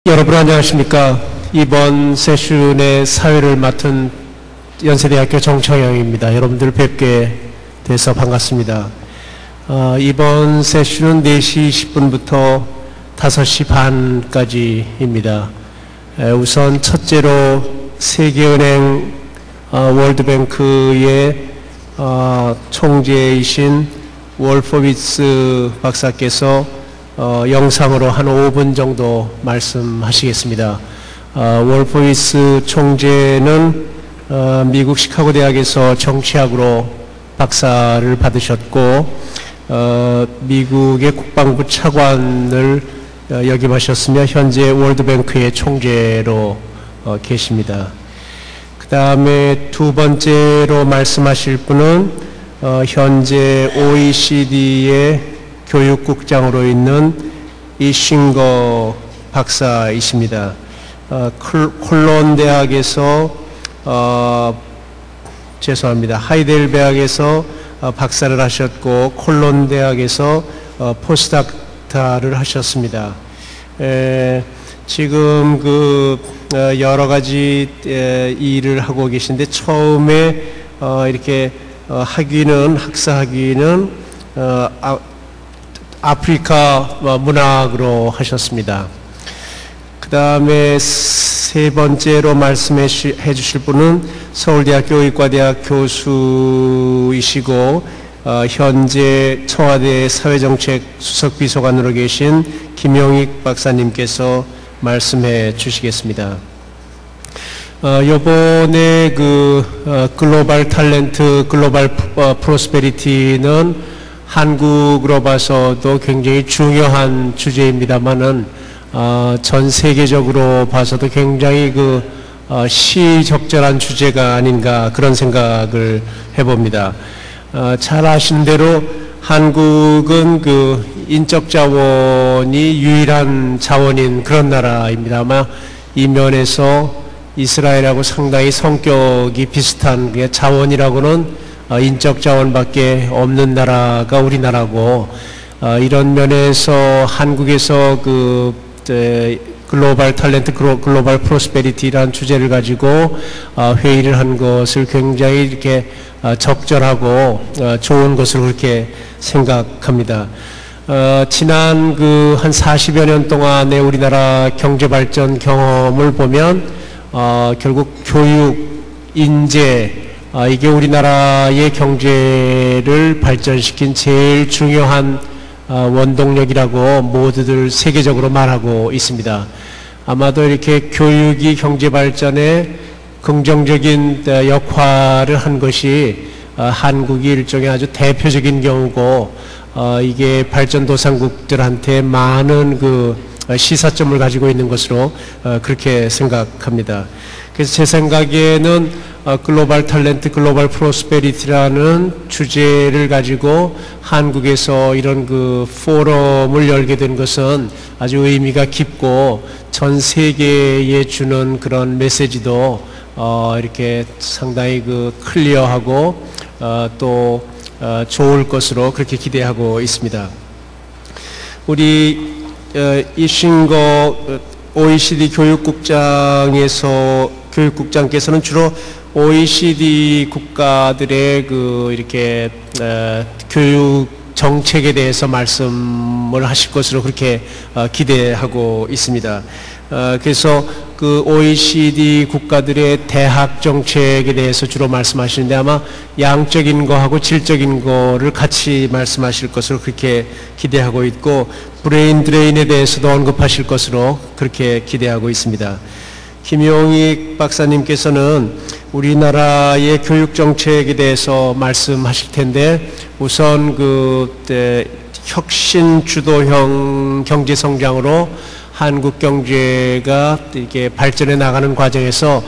여러분 안녕하십니까. 이번 세션의 사회를 맡은 연세대학교 정청영입니다. 여러분들 뵙게 돼서 반갑습니다. 이번 세션은 4시 20분부터 5시 반까지입니다. 우선 첫째로 세계은행 월드뱅크의 총재이신 월포비츠 박사께서 영상으로 한 5분 정도 말씀하시겠습니다. 월포비츠 총재는 미국 시카고 대학에서 정치학으로 박사를 받으셨고 미국의 국방부 차관을 역임하셨으며 현재 월드뱅크의 총재로 계십니다. 그 다음에 두 번째로 말씀하실 분은 현재 OECD의 교육국장으로 있는 이싱거 박사이십니다. 콜론 대학에서 하이델베르크에서 박사를 하셨고 콜론 대학에서 포스닥타를 하셨습니다. 지금 여러 가지 일을 하고 계신데 처음에 이렇게 학사 학위는 아프리카 문학으로 하셨습니다. 그 다음에 세 번째로 말씀해 주실 분은 서울대학교 의과대학 교수이시고 현재 청와대 사회정책 수석비서관으로 계신 김용익 박사님께서 말씀해 주시겠습니다. 요번에 글로벌 탤런트, 글로벌 프로스페리티는 한국으로 봐서도 굉장히 중요한 주제입니다만은 전 세계적으로 봐서도 굉장히 시적절한 주제가 아닌가 그런 생각을 해봅니다. 잘 아시는 대로 한국은 인적 자원이 유일한 자원인 그런 나라입니다. 아마 이 면에서 이스라엘하고 상당히 성격이 비슷한 자원이라고는 인적 자원밖에 없는 나라가 우리나라고 이런 면에서 한국에서 글로벌 탤런트, 글로벌 프로스페리티라는 주제를 가지고 회의를 한 것을 굉장히 이렇게 적절하고 좋은 것으로 그렇게 생각합니다. 지난 한 40여 년 동안의 우리나라 경제 발전 경험을 보면 결국 교육, 인재 이게 우리나라의 경제를 발전시킨 제일 중요한 원동력이라고 모두들 세계적으로 말하고 있습니다. 아마도 이렇게 교육이 경제 발전에 긍정적인 역할을 한 것이 한국이 일종의 아주 대표적인 경우고 이게 발전도상국들한테 많은 시사점을 가지고 있는 것으로 그렇게 생각합니다. 그래서 제 생각에는 글로벌 탤런트, 글로벌 프로스페리티라는 주제를 가지고 한국에서 이런 포럼을 열게 된 것은 아주 의미가 깊고 전 세계에 주는 그런 메시지도 이렇게 상당히 클리어하고 또 좋을 것으로 그렇게 기대하고 있습니다. 우리 이싱거 OECD 교육국장께서는 주로 OECD 국가들의 이렇게 교육 정책에 대해서 말씀을 하실 것으로 그렇게 기대하고 있습니다. 그래서 OECD 국가들의 대학 정책에 대해서 주로 말씀하시는데 아마 양적인 거하고 질적인 거를 같이 말씀하실 것으로 그렇게 기대하고 있고 브레인 드레인에 대해서도 언급하실 것으로 그렇게 기대하고 있습니다. 김용익 박사님께서는 우리나라의 교육 정책에 대해서 말씀하실 텐데 우선 혁신 주도형 경제 성장으로 한국 경제가 이렇게 발전해 나가는 과정에서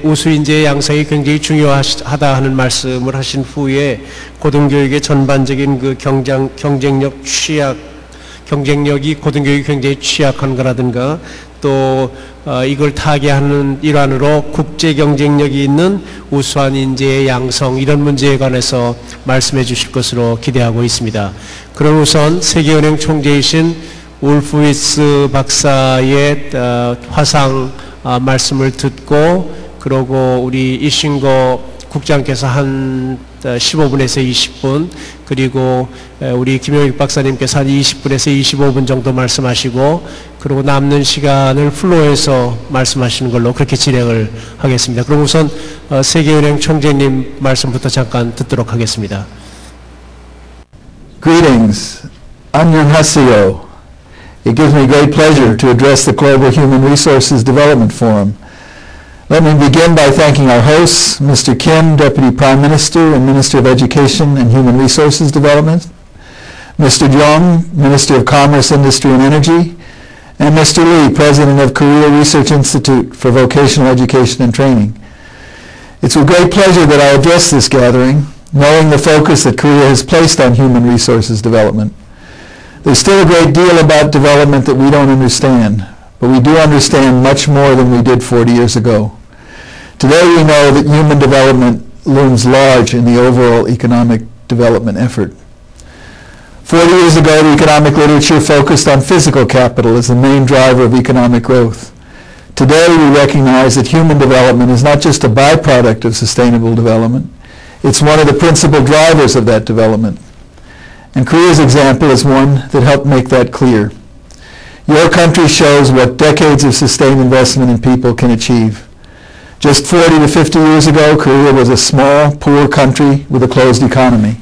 우수 인재의 양성이 굉장히 중요하다 하는 말씀을 하신 후에 고등교육의 전반적인 경쟁력이 고등교육이 굉장히 취약한 거라든가 또 이걸 타개하는 일환으로 국제 경쟁력이 있는 우수한 인재의 양성 이런 문제에 관해서 말씀해 주실 것으로 기대하고 있습니다. 그럼 우선 세계은행 총재이신 울프위스 박사의 화상 말씀을 듣고, 그리고 우리 이신거 국장께서 한 15분에서 20분, 그리고 우리 김용익 박사님께서 한 20분에서 25분 정도 말씀하시고, 그리고 남는 시간을 플로에서 말씀하시는 걸로 그렇게 진행을 하겠습니다. 그럼 우선 세계은행 총재님 말씀부터 잠깐 듣도록 하겠습니다. Greetings. 안녕하세요. It gives me great pleasure to address the Global Human Resources Development Forum. Let me begin by thanking our hosts, Mr. Kim, Deputy Prime Minister and Minister of Education and Human Resources Development, Mr. Jung, Minister of Commerce, Industry and Energy, and Mr. Lee, President of Korea Research Institute for Vocational Education and Training. It's with great pleasure that I address this gathering, knowing the focus that Korea has placed on human resources development. There's still a great deal about development that we don't understand, but we do understand much more than we did 40 years ago. Today we know that human development looms large in the overall economic development effort. 40 years ago, the economic literature focused on physical capital as the main driver of economic growth. Today we recognize that human development is not just a byproduct of sustainable development, it's one of the principal drivers of that development. And Korea's example is one that helped make that clear. Your country shows what decades of sustained investment in people can achieve. Just 40 to 50 years ago, Korea was a small, poor country with a closed economy.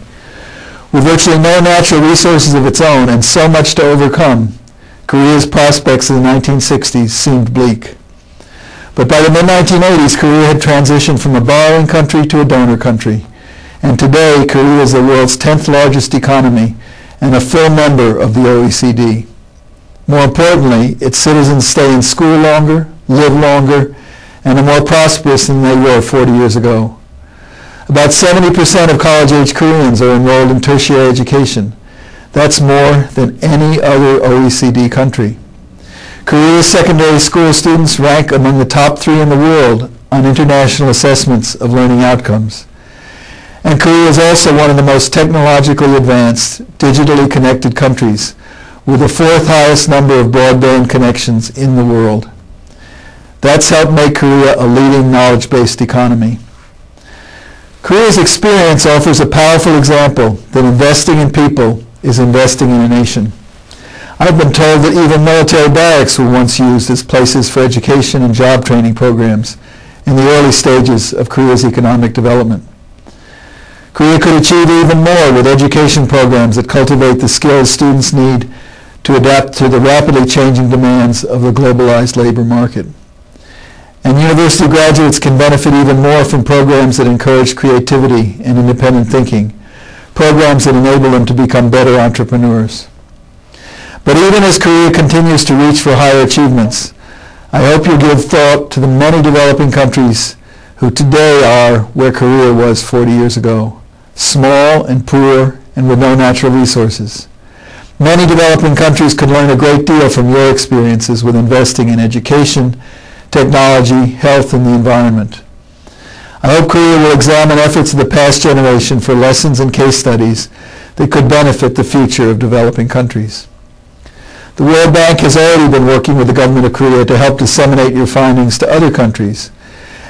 With virtually no natural resources of its own and so much to overcome, Korea's prospects in the 1960s seemed bleak. But by the mid-1980s, Korea had transitioned from a borrowing country to a donor country. And today, Korea is the world's 10th largest economy and a full member of the OECD. More importantly, its citizens stay in school longer, live longer, and are more prosperous than they were 40 years ago. About 70% of college-age Koreans are enrolled in tertiary education. That's more than any other OECD country. Korea's secondary school students rank among the top 3 in the world on international assessments of learning outcomes. And Korea is also one of the most technologically advanced, digitally connected countries, with the 4th highest number of broadband connections in the world. That's helped make Korea a leading knowledge-based economy. Korea's experience offers a powerful example that investing in people is investing in a nation. I've been told that even military barracks were once used as places for education and job training programs in the early stages of Korea's economic development. Korea could achieve even more with education programs that cultivate the skills students need to adapt to the rapidly changing demands of the globalized labor market. And university graduates can benefit even more from programs that encourage creativity and independent thinking, programs that enable them to become better entrepreneurs. But even as Korea continues to reach for higher achievements, I hope you'll give thought to the many developing countries who today are where Korea was 40 years ago, small and poor and with no natural resources. Many developing countries could learn a great deal from your experiences with investing in education, technology, health, and the environment. I hope Korea will examine efforts of the past generation for lessons and case studies that could benefit the future of developing countries. The World Bank has already been working with the government of Korea to help disseminate your findings to other countries,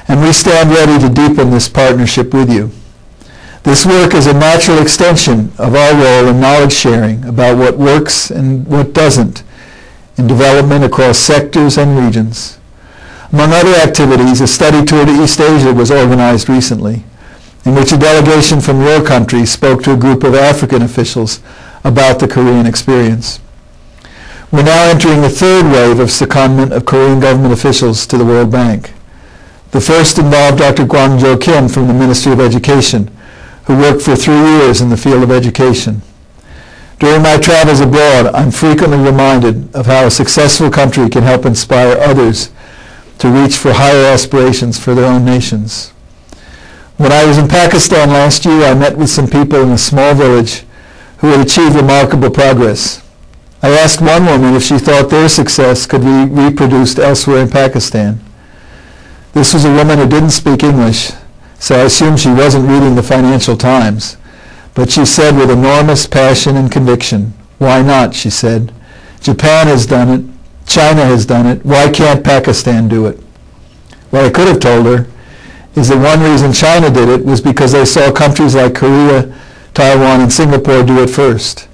and we stand ready to deepen this partnership with you. This work is a natural extension of our role in knowledge sharing about what works and what doesn't in development across sectors and regions. Among other activities, a study tour to East Asia was organized recently, in which a delegation from your country spoke to a group of African officials about the Korean experience. We're now entering the 3rd wave of secondment of Korean government officials to the World Bank. The first involved Dr. Kwang-jo Kim from the Ministry of Education, who worked for 3 years in the field of education. During my travels abroad, I'm frequently reminded of how a successful country can help inspire others to reach for higher aspirations for their own nations. When I was in Pakistan last year, I met with some people in a small village who had achieved remarkable progress. I asked one woman if she thought their success could be reproduced elsewhere in Pakistan. This was a woman who didn't speak English, so I assumed she wasn't reading the Financial Times. But she said with enormous passion and conviction, "Why not?" she said. Japan has done it. China has done it. Why can't Pakistan do it? What I could have told her is that one reason China did it was because they saw countries like Korea, Taiwan, and Singapore do it first.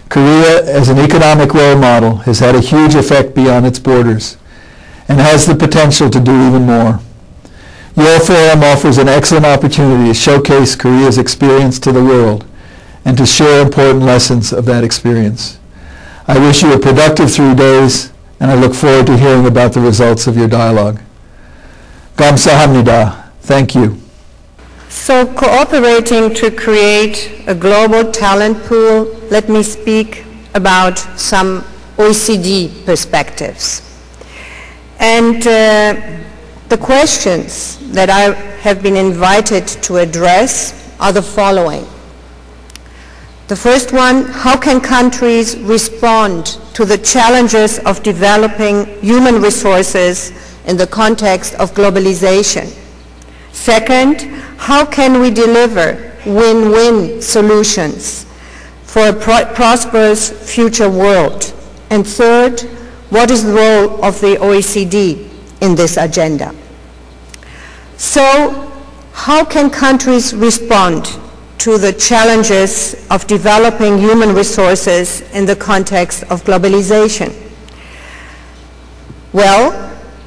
Korea, as an economic role model, has had a huge effect beyond its borders and has the potential to do even more. Your forum offers an excellent opportunity to showcase Korea's experience to the world and to share important lessons of that experience. I wish you a productive 3 days, and I look forward to hearing about the results of your dialogue. 감사합니다. Thank you. So, cooperating to create a global talent pool, let me speak about some OECD perspectives. And the questions that I have been invited to address are the following. The first one, how can countries respond to the challenges of developing human resources in the context of globalization? Second, how can we deliver win-win solutions for a prosperous future world? And third, what is the role of the OECD in this agenda? So, how can countries respond to the challenges of developing human resources in the context of globalization? Well,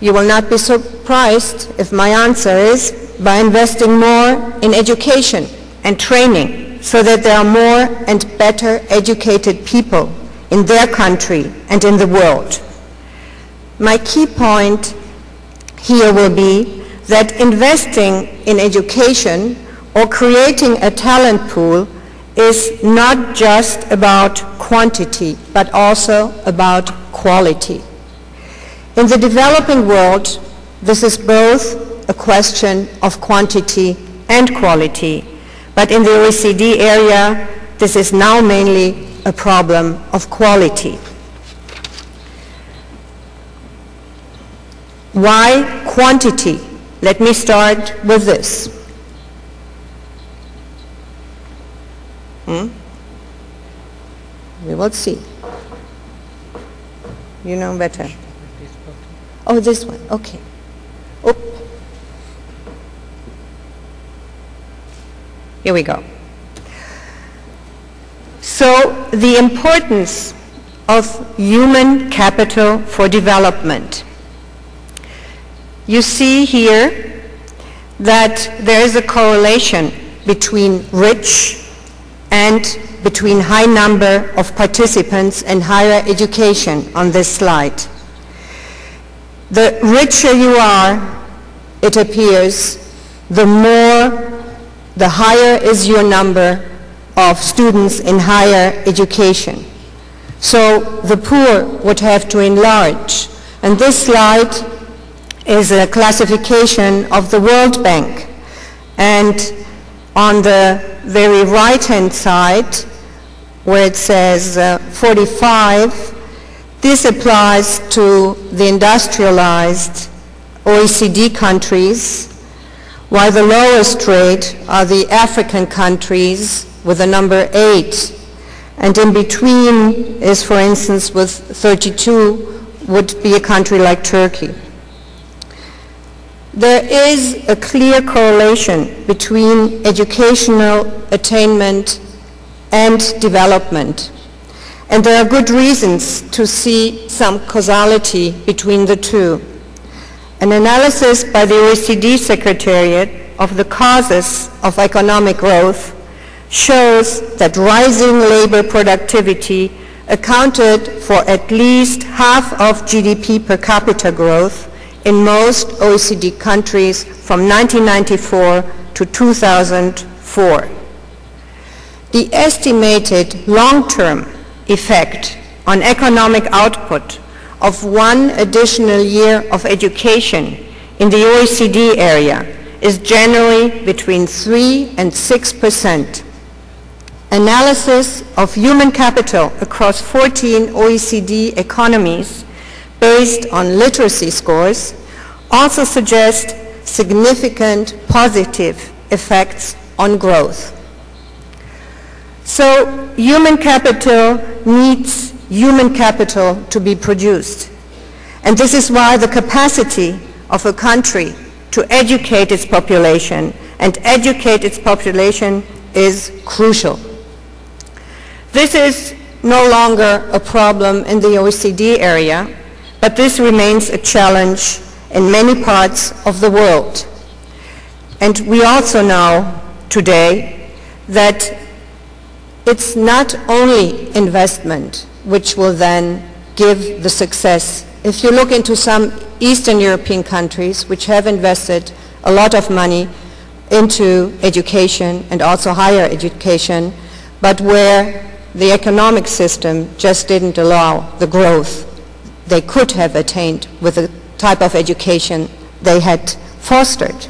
you will not be surprised if my answer is by investing more in education and training so that there are more and better educated people in their country and in the world. My key point here will be that investing in education or creating a talent pool is not just about quantity, but also about quality. In the developing world, this is both a question of quantity and quality, but in the OECD area, this is now mainly a problem of quality. Why quantity? Let me start with this. We will see. You know better. Oh, this one, okay. Oh. Here we go. So, the importance of human capital for development. You see here that there is a correlation between rich and between high number of participants in higher education on this slide. The richer you are, it appears, the higher is your number of students in higher education. So the poor would have to enlarge. And this slide is a classification of the World Bank. And on the very right-hand side, where it says 45, this applies to the industrialized OECD countries, while the lowest rate are the African countries with the number 8. And in between is, for instance, with 32, would be a country like Turkey. There is a clear correlation between educational attainment and development. And there are good reasons to see some causality between the two. An analysis by the OECD Secretariat of the causes of economic growth shows that rising labor productivity accounted for at least half of GDP per capita growth in most OECD countries from 1994 to 2004. The estimated long-term effect on economic output of one additional year of education in the OECD area is generally between 3 and 6%. Analysis of human capital across 14 OECD economies based on literacy scores also suggest significant positive effects on growth. So human capital needs human capital to be produced. And this is why the capacity of a country to educate its population and educate its population is crucial. This is no longer a problem in the OECD area, but this remains a challenge in many parts of the world. And we also know today that it's not only investment which will then give the success. If you look into some Eastern European countries which have invested a lot of money into education and also higher education, but where the economic system just didn't allow the growth they could have attained with the type of education they had fostered.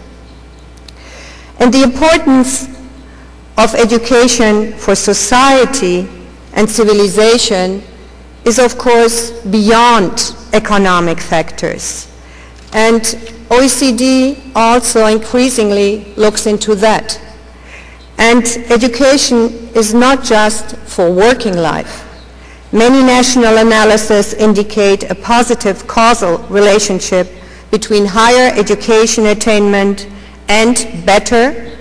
And the importance of education for society and civilization is of course beyond economic factors. And OECD also increasingly looks into that. And education is not just for working life. Many national analyses indicate a positive causal relationship between higher education attainment and better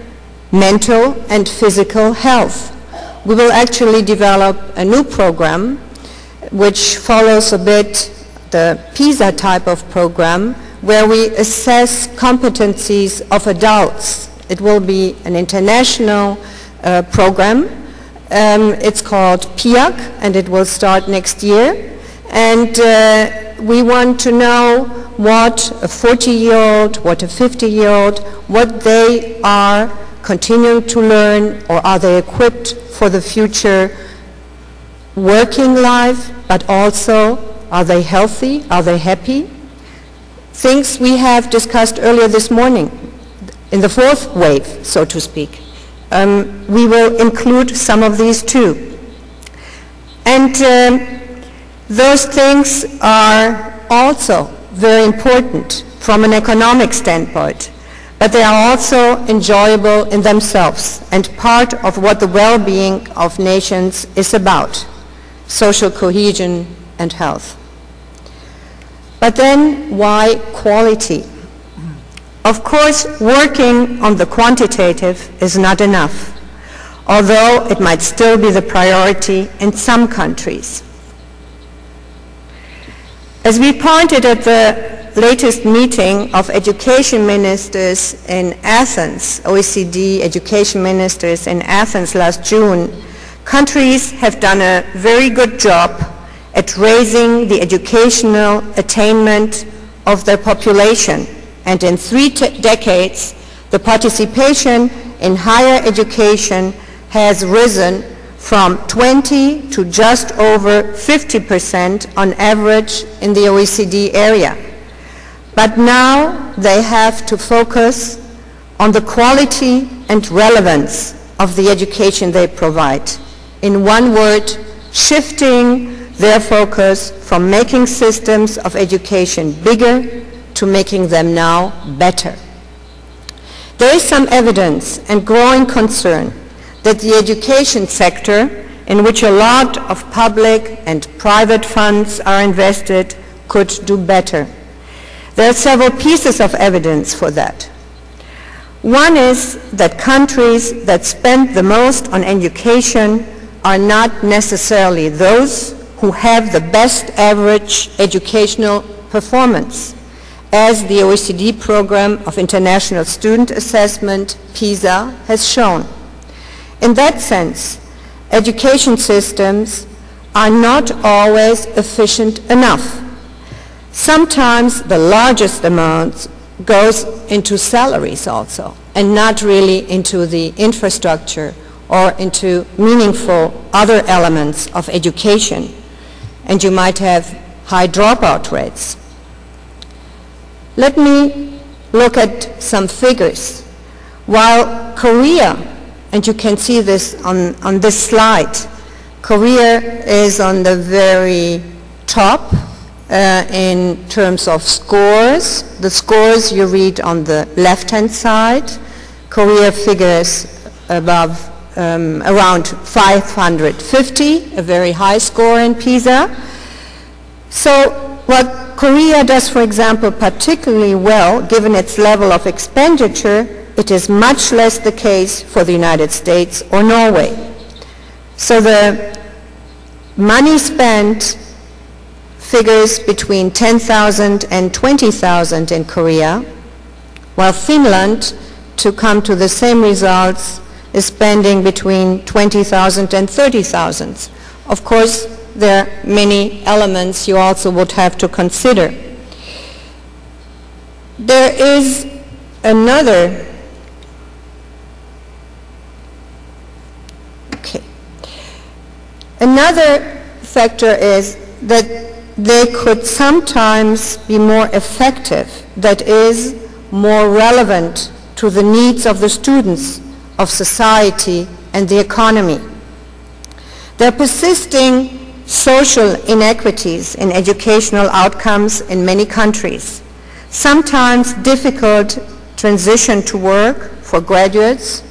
mental and physical health. We will actually develop a new program which follows a bit the PISA type of program, where we assess competencies of adults. It will be an international program. It's called PIAC, and it will start next year. And we want to know what a 40-year-old, what a 50-year-old, what they are continuing to learn, or are they equipped for the future working life, but also are they healthy, are they happy? Things we have discussed earlier this morning in the fourth wave, so to speak. We will include some of these too. And those things are also very important from an economic standpoint, but they are also enjoyable in themselves and part of what the well-being of nations is about: social cohesion and health. But then why quality? Of course, working on the quantitative is not enough, although it might still be the priority in some countries. As we pointed at the latest meeting of education ministers in Athens, OECD education ministers in Athens last June, countries have done a very good job at raising the educational attainment of their population. And in 3 decades, the participation in higher education has risen from 20 to just over 50% on average in the OECD area. But now they have to focus on the quality and relevance of the education they provide. In one word, shifting their focus from making systems of education bigger to making them now better. There is some evidence and growing concern that the education sector, in which a lot of public and private funds are invested, could do better. There are several pieces of evidence for that. One is that countries that spend the most on education are not necessarily those who have the best average educational performance, as the OECD Program of International Student Assessment, PISA, has shown. In that sense, education systems are not always efficient enough. Sometimes the largest amount goes into salaries also, and not really into the infrastructure or into meaningful other elements of education. And you might have high dropout rates. Let me look at some figures. While Korea, and you can see this on this slide, Korea is on the very top in terms of scores. The scores you read on the left-hand side. Korea figures above around 550, a very high score in PISA. So what Korea does, for example, particularly well, given its level of expenditure, it is much less the case for the United States or Norway. So the money spent figures between 10,000 and 20,000 in Korea, while Finland, to come to the same results, is spending between 20,000 and 30,000. Of course, there are many elements you also would have to consider. There is another factor is that they could sometimes be more effective, that is, more relevant to the needs of the students, of society, and the economy. There are persisting social inequities in educational outcomes in many countries, sometimes difficult transition to work for graduates,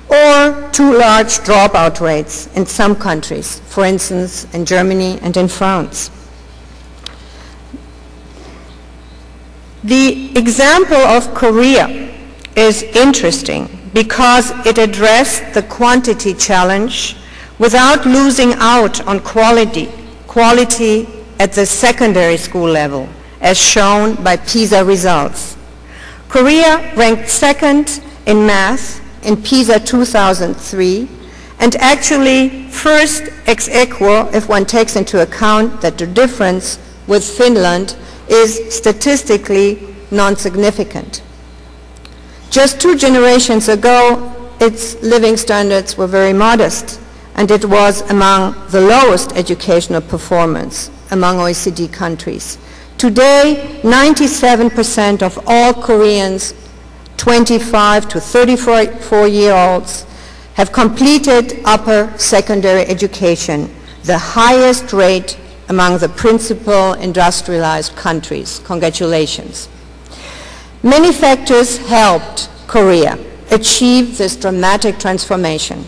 or too large dropout rates in some countries, for instance, in Germany and in France. The example of Korea is interesting because it addressed the quantity challenge without losing out on quality at the secondary school level, as shown by PISA results. Korea ranked second in math in PISA 2003, and actually first ex aequo if one takes into account that the difference with Finland is statistically non-significant. Just 2 generations ago, its living standards were very modest, and it was among the lowest educational performance among OECD countries. Today, 97% of all Koreans 25 to 34-year-olds have completed upper secondary education, the highest rate among the principal industrialized countries. Congratulations. Many factors helped Korea achieve this dramatic transformation,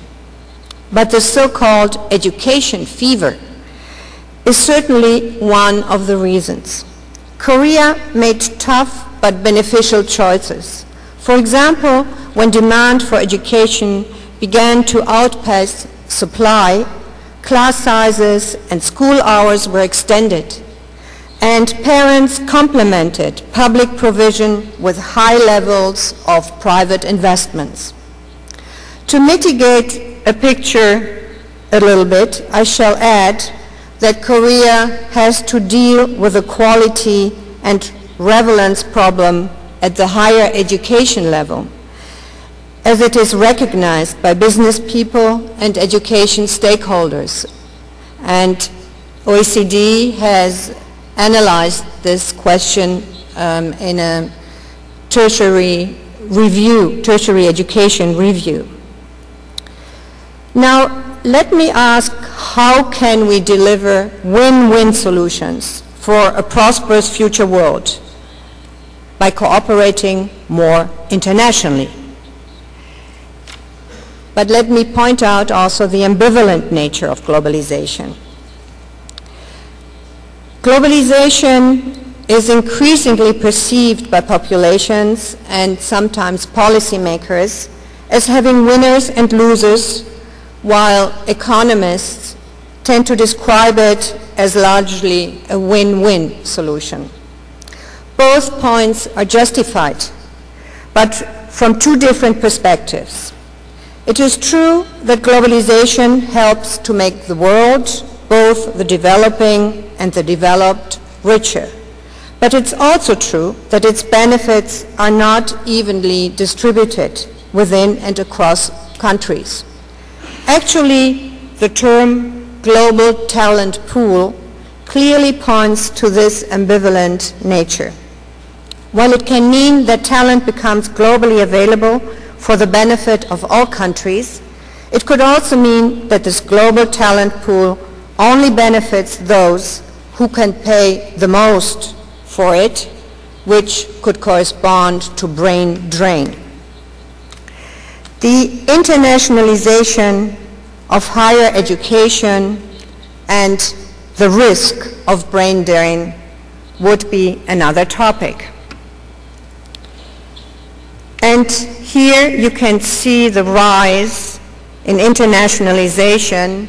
but the so-called education fever is certainly one of the reasons. Korea made tough but beneficial choices. For example, when demand for education began to outpace supply, class sizes and school hours were extended, and parents complemented public provision with high levels of private investments. To mitigate a picture a little bit, I shall add that Korea has to deal with the quality and relevance problem at the higher education level, as it is recognized by business people and education stakeholders. And OECD has analyzed this question in a tertiary education review. Now, let me ask, how can we deliver win-win solutions for a prosperous future world? By cooperating more internationally. But let me point out also the ambivalent nature of globalization. Globalization is increasingly perceived by populations and sometimes policymakers as having winners and losers, while economists tend to describe it as largely a win-win solution. Both points are justified, but from 2 different perspectives. It is true that globalization helps to make the world, both the developing and the developed, richer. But it's also true that its benefits are not evenly distributed within and across countries. Actually, the term global talent pool clearly points to this ambivalent nature. While it can mean that talent becomes globally available for the benefit of all countries, it could also mean that this global talent pool only benefits those who can pay the most for it, which could correspond to brain drain. The internationalization of higher education and the risk of brain drain would be another topic. And here you can see the rise in internationalization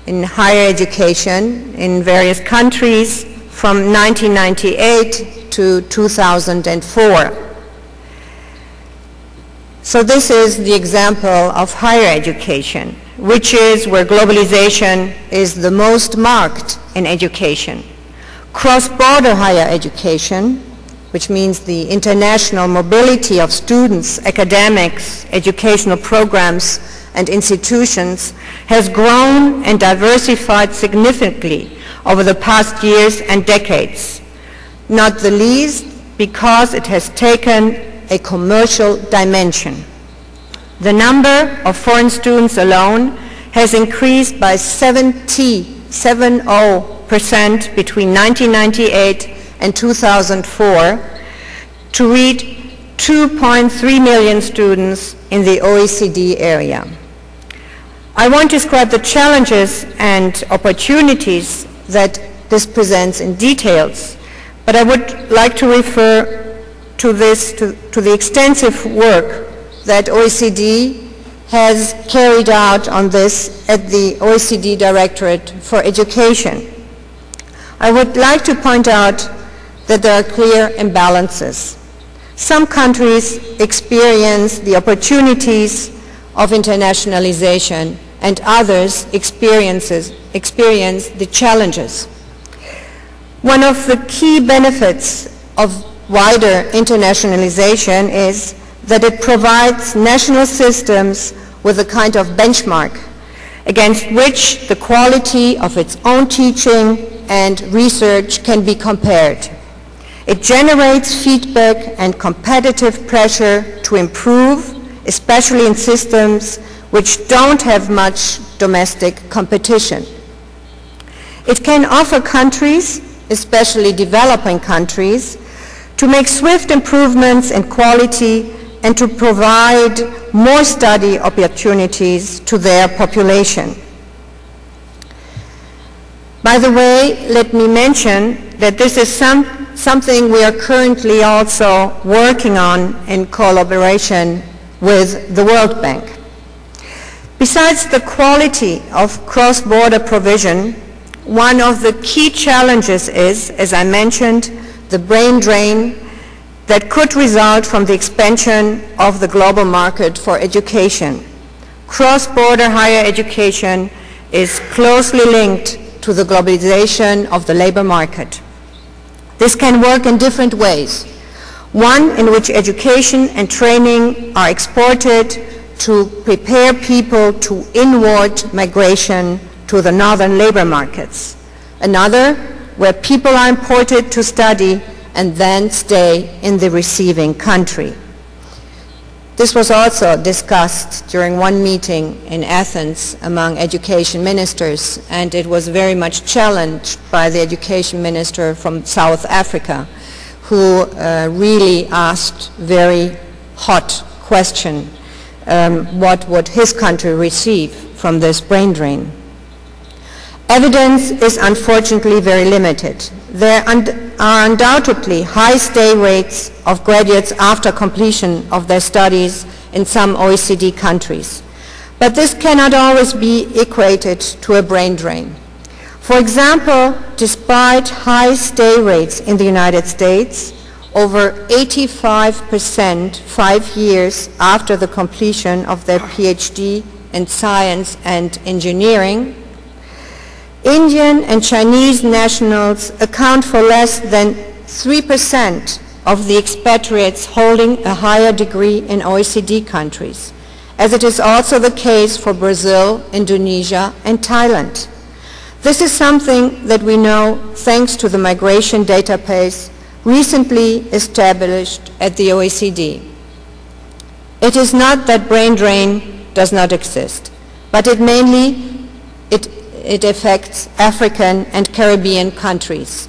in higher education in various countries from 1998 to 2004. So this is the example of higher education, which is where globalization is the most marked in education. Cross-border higher education, which means the international mobility of students, academics, educational programs, and institutions, has grown and diversified significantly over the past years and decades, not the least because it has taken a commercial dimension. The number of foreign students alone has increased by 70% between 1998 and 2004 to reach 2.3 million students in the OECD area. I won't describe the challenges and opportunities that this presents in details, but I would like to refer to the extensive work that OECD has carried out on this at the OECD Directorate for Education. I would like to point out that there are clear imbalances. Some countries experience the opportunities of internationalization and others experience the challenges. One of the key benefits of wider internationalization is that it provides national systems with a kind of benchmark against which the quality of its own teaching and research can be compared. It generates feedback and competitive pressure to improve, especially in systems which don't have much domestic competition. It can offer countries, especially developing countries, to make swift improvements in quality and to provide more study opportunities to their population. By the way, let me mention that this is something we are currently also working on in collaboration with the World Bank. Besides the quality of cross-border provision, one of the key challenges is, as I mentioned, the brain drain that could result from the expansion of the global market for education. Cross-border higher education is closely linked to the globalization of the labor market. This can work in different ways. One in which education and training are exported to prepare people to inward migration to the northern labor markets. Another where people are imported to study and then stay in the receiving country. This was also discussed during one meeting in Athens among education ministers, and it was very much challenged by the education minister from South Africa, who really asked very hot question, what would his country receive from this brain drain? Evidence is unfortunately very limited. There are undoubtedly high stay rates of graduates after completion of their studies in some OECD countries. But this cannot always be equated to a brain drain. For example, despite high stay rates in the United States, over 85% 5 years after the completion of their PhD in science and engineering, Indian and Chinese nationals account for less than 3% of the expatriates holding a higher degree in OECD countries, as it is also the case for Brazil, Indonesia, and Thailand. This is something that we know thanks to the migration database recently established at the OECD. It is not that brain drain does not exist, but it affects African and Caribbean countries.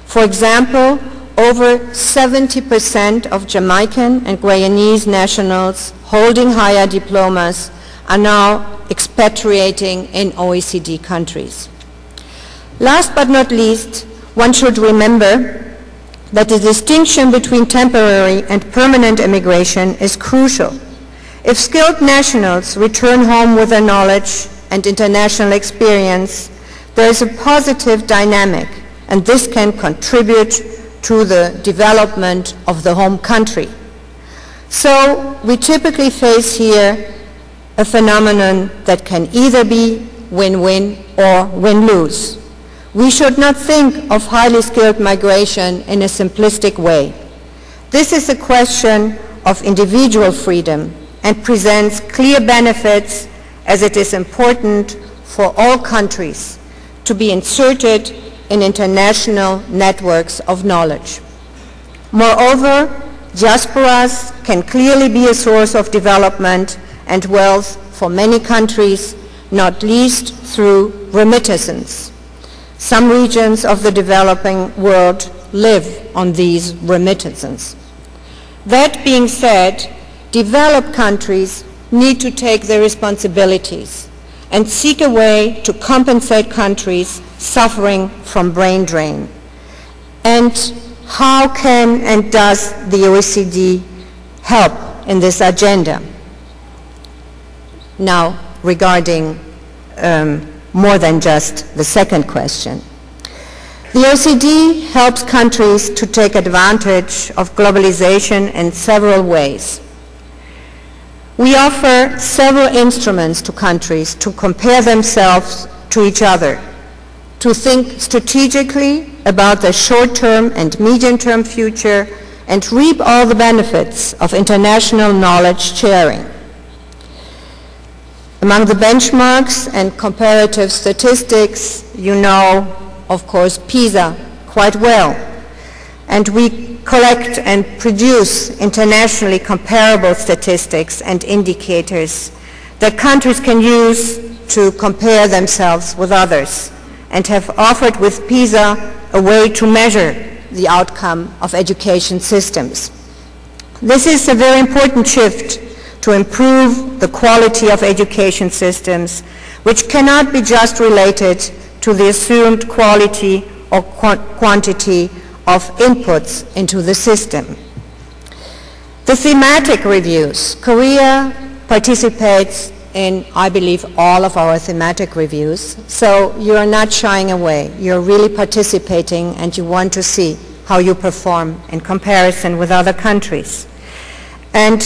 For example, over 70% of Jamaican and Guyanese nationals holding higher diplomas are now expatriating in OECD countries. Last but not least, one should remember that the distinction between temporary and permanent immigration is crucial. If skilled nationals return home with their knowledge and international experience, there is a positive dynamic, and this can contribute to the development of the home country. So we typically face here a phenomenon that can either be win-win or win-lose. We should not think of highly skilled migration in a simplistic way. This is a question of individual freedom and presents clear benefits, as it is important for all countries to be inserted in international networks of knowledge. Moreover, diasporas can clearly be a source of development and wealth for many countries, not least through remittances. Some regions of the developing world live on these remittances. That being said, developed countries need to take their responsibilities and seek a way to compensate countries suffering from brain drain. And how can and does the OECD help in this agenda? Now, regarding more than just the second question. The OECD helps countries to take advantage of globalization in several ways. We offer several instruments to countries to compare themselves to each other, to think strategically about their short-term and medium-term future, and reap all the benefits of international knowledge sharing. Among the benchmarks and comparative statistics, you know, of course, PISA quite well. And we collect and produce internationally comparable statistics and indicators that countries can use to compare themselves with others, and have offered with PISA a way to measure the outcome of education systems. This is a very important shift to improve the quality of education systems, which cannot be just related to the assumed quality or quantity of inputs into the system. The thematic reviews. Korea participates in, I believe, all of our thematic reviews, so you are not shying away. You're really participating, and you want to see how you perform in comparison with other countries. And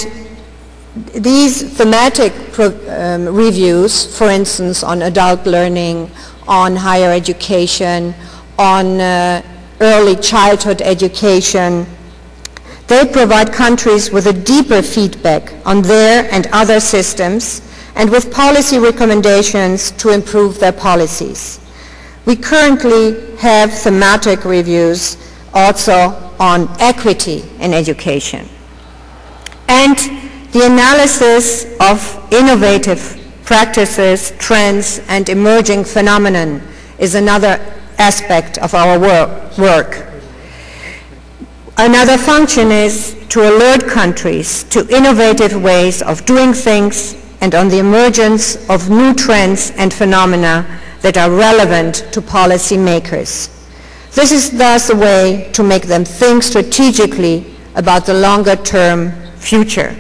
these thematic reviews, for instance, on adult learning, on higher education, on early childhood education, they provide countries with a deeper feedback on their and other systems, and with policy recommendations to improve their policies. We currently have thematic reviews also on equity in education. And the analysis of innovative practices, trends, and emerging phenomenon is another aspect of our work. Another function is to alert countries to innovative ways of doing things and on the emergence of new trends and phenomena that are relevant to policymakers. This is thus a way to make them think strategically about the longer-term future.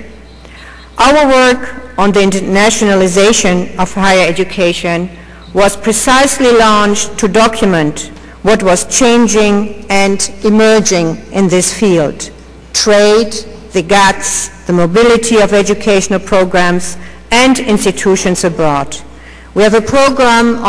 Our work on the internationalization of higher education was precisely launched to document what was changing and emerging in this field: trade, the GATS, the mobility of educational programs and institutions abroad. We have a program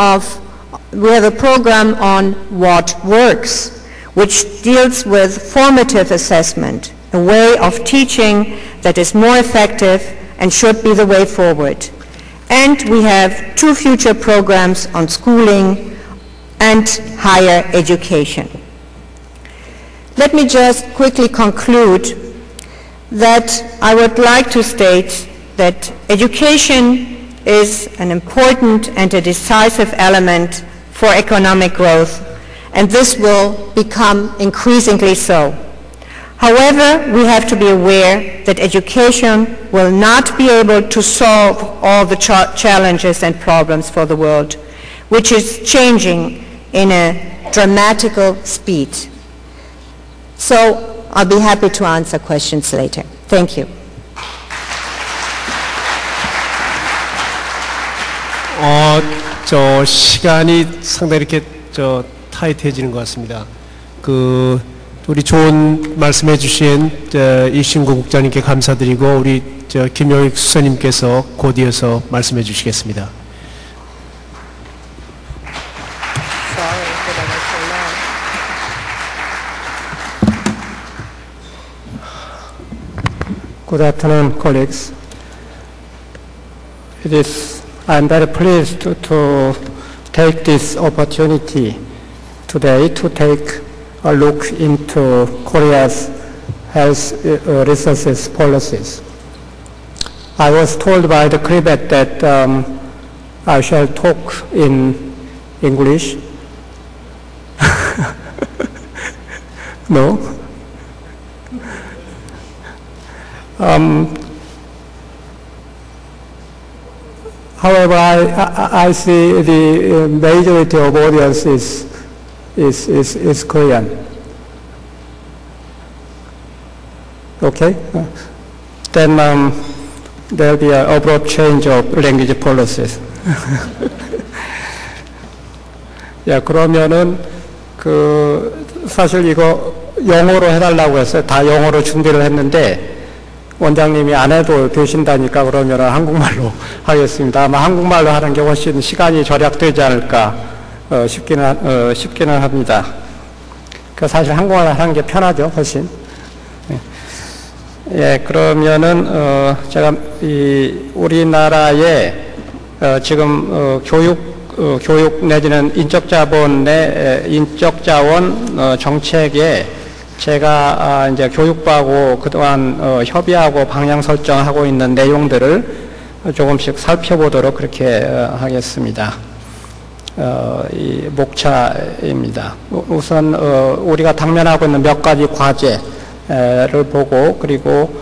on what works, which deals with formative assessment, a way of teaching that is more effective and should be the way forward. And we have 2 future programs on schooling and higher education. Let me just quickly conclude that I would like to state that education is an important and a decisive element for economic growth, and this will become increasingly so. However, we have to be aware that education will not be able to solve all the challenges and problems for the world, which is changing in a dramatical speed. So I'll be happy to answer questions later. Thank you. 시간이 상당히 이렇게 타이트해지는 것 같습니다. 우리 좋은 말씀해 주신 이신구 국장님께 감사드리고 우리 김용익 수석님께서 곧 이어서 말씀해 주시겠습니다. Good afternoon, colleagues. I'm very pleased to take this opportunity today to take a look into Korea's health resources policies. I was told by the Kribet that I shall talk in English. No? However, I see the majority of audience is Korean. Okay? Then there will be an abrupt change of language policies. 야, 그러면은 사실 이거 영어로 해달라고 했어요. 다 영어로 준비를 했는데 원장님이 안 해도 되신다니까 그러면 한국말로 하겠습니다. 아마 한국말로 하는 게 훨씬 시간이 절약되지 않을까 싶기는 합니다. 사실 한국말로 하는 게 편하죠, 훨씬. 예, 그러면은 제가 우리나라의 지금 교육 내지는 인적자원 정책에 제가 이제 교육부하고 그동안 협의하고 방향 설정하고 있는 내용들을 조금씩 살펴보도록 그렇게 하겠습니다. 이 목차입니다. 우선 우리가 당면하고 있는 몇 가지 과제를 보고 그리고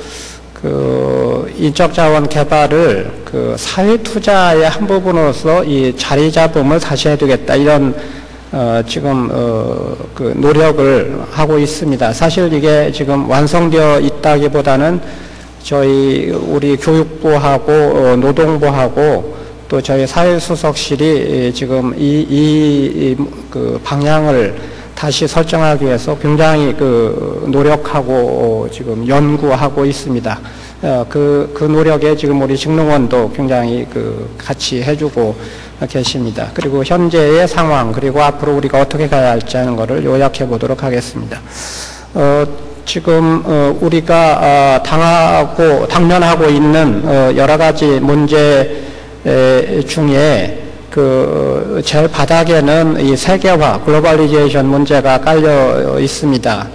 인적자원 개발을 사회 투자의 한 부분으로서 이 자리 잡음을 다시 해두겠다 이런 지금 노력을 하고 있습니다. 사실 이게 지금 완성되어 있다기보다는 우리 교육부하고 노동부하고 또 저희 사회수석실이 지금 그 방향을 다시 설정하기 위해서 굉장히 노력하고 지금 연구하고 있습니다. 그 노력에 지금 우리 직능원도 굉장히 같이 해주고 계십니다. 그리고 현재의 상황 그리고 앞으로 우리가 어떻게 가야 할지 하는 것을 요약해 보도록 하겠습니다. 지금 우리가 당면하고 있는 여러 가지 문제 중에 제일 바닥에는 이 세계화, 글로벌리제이션 문제가 깔려 있습니다.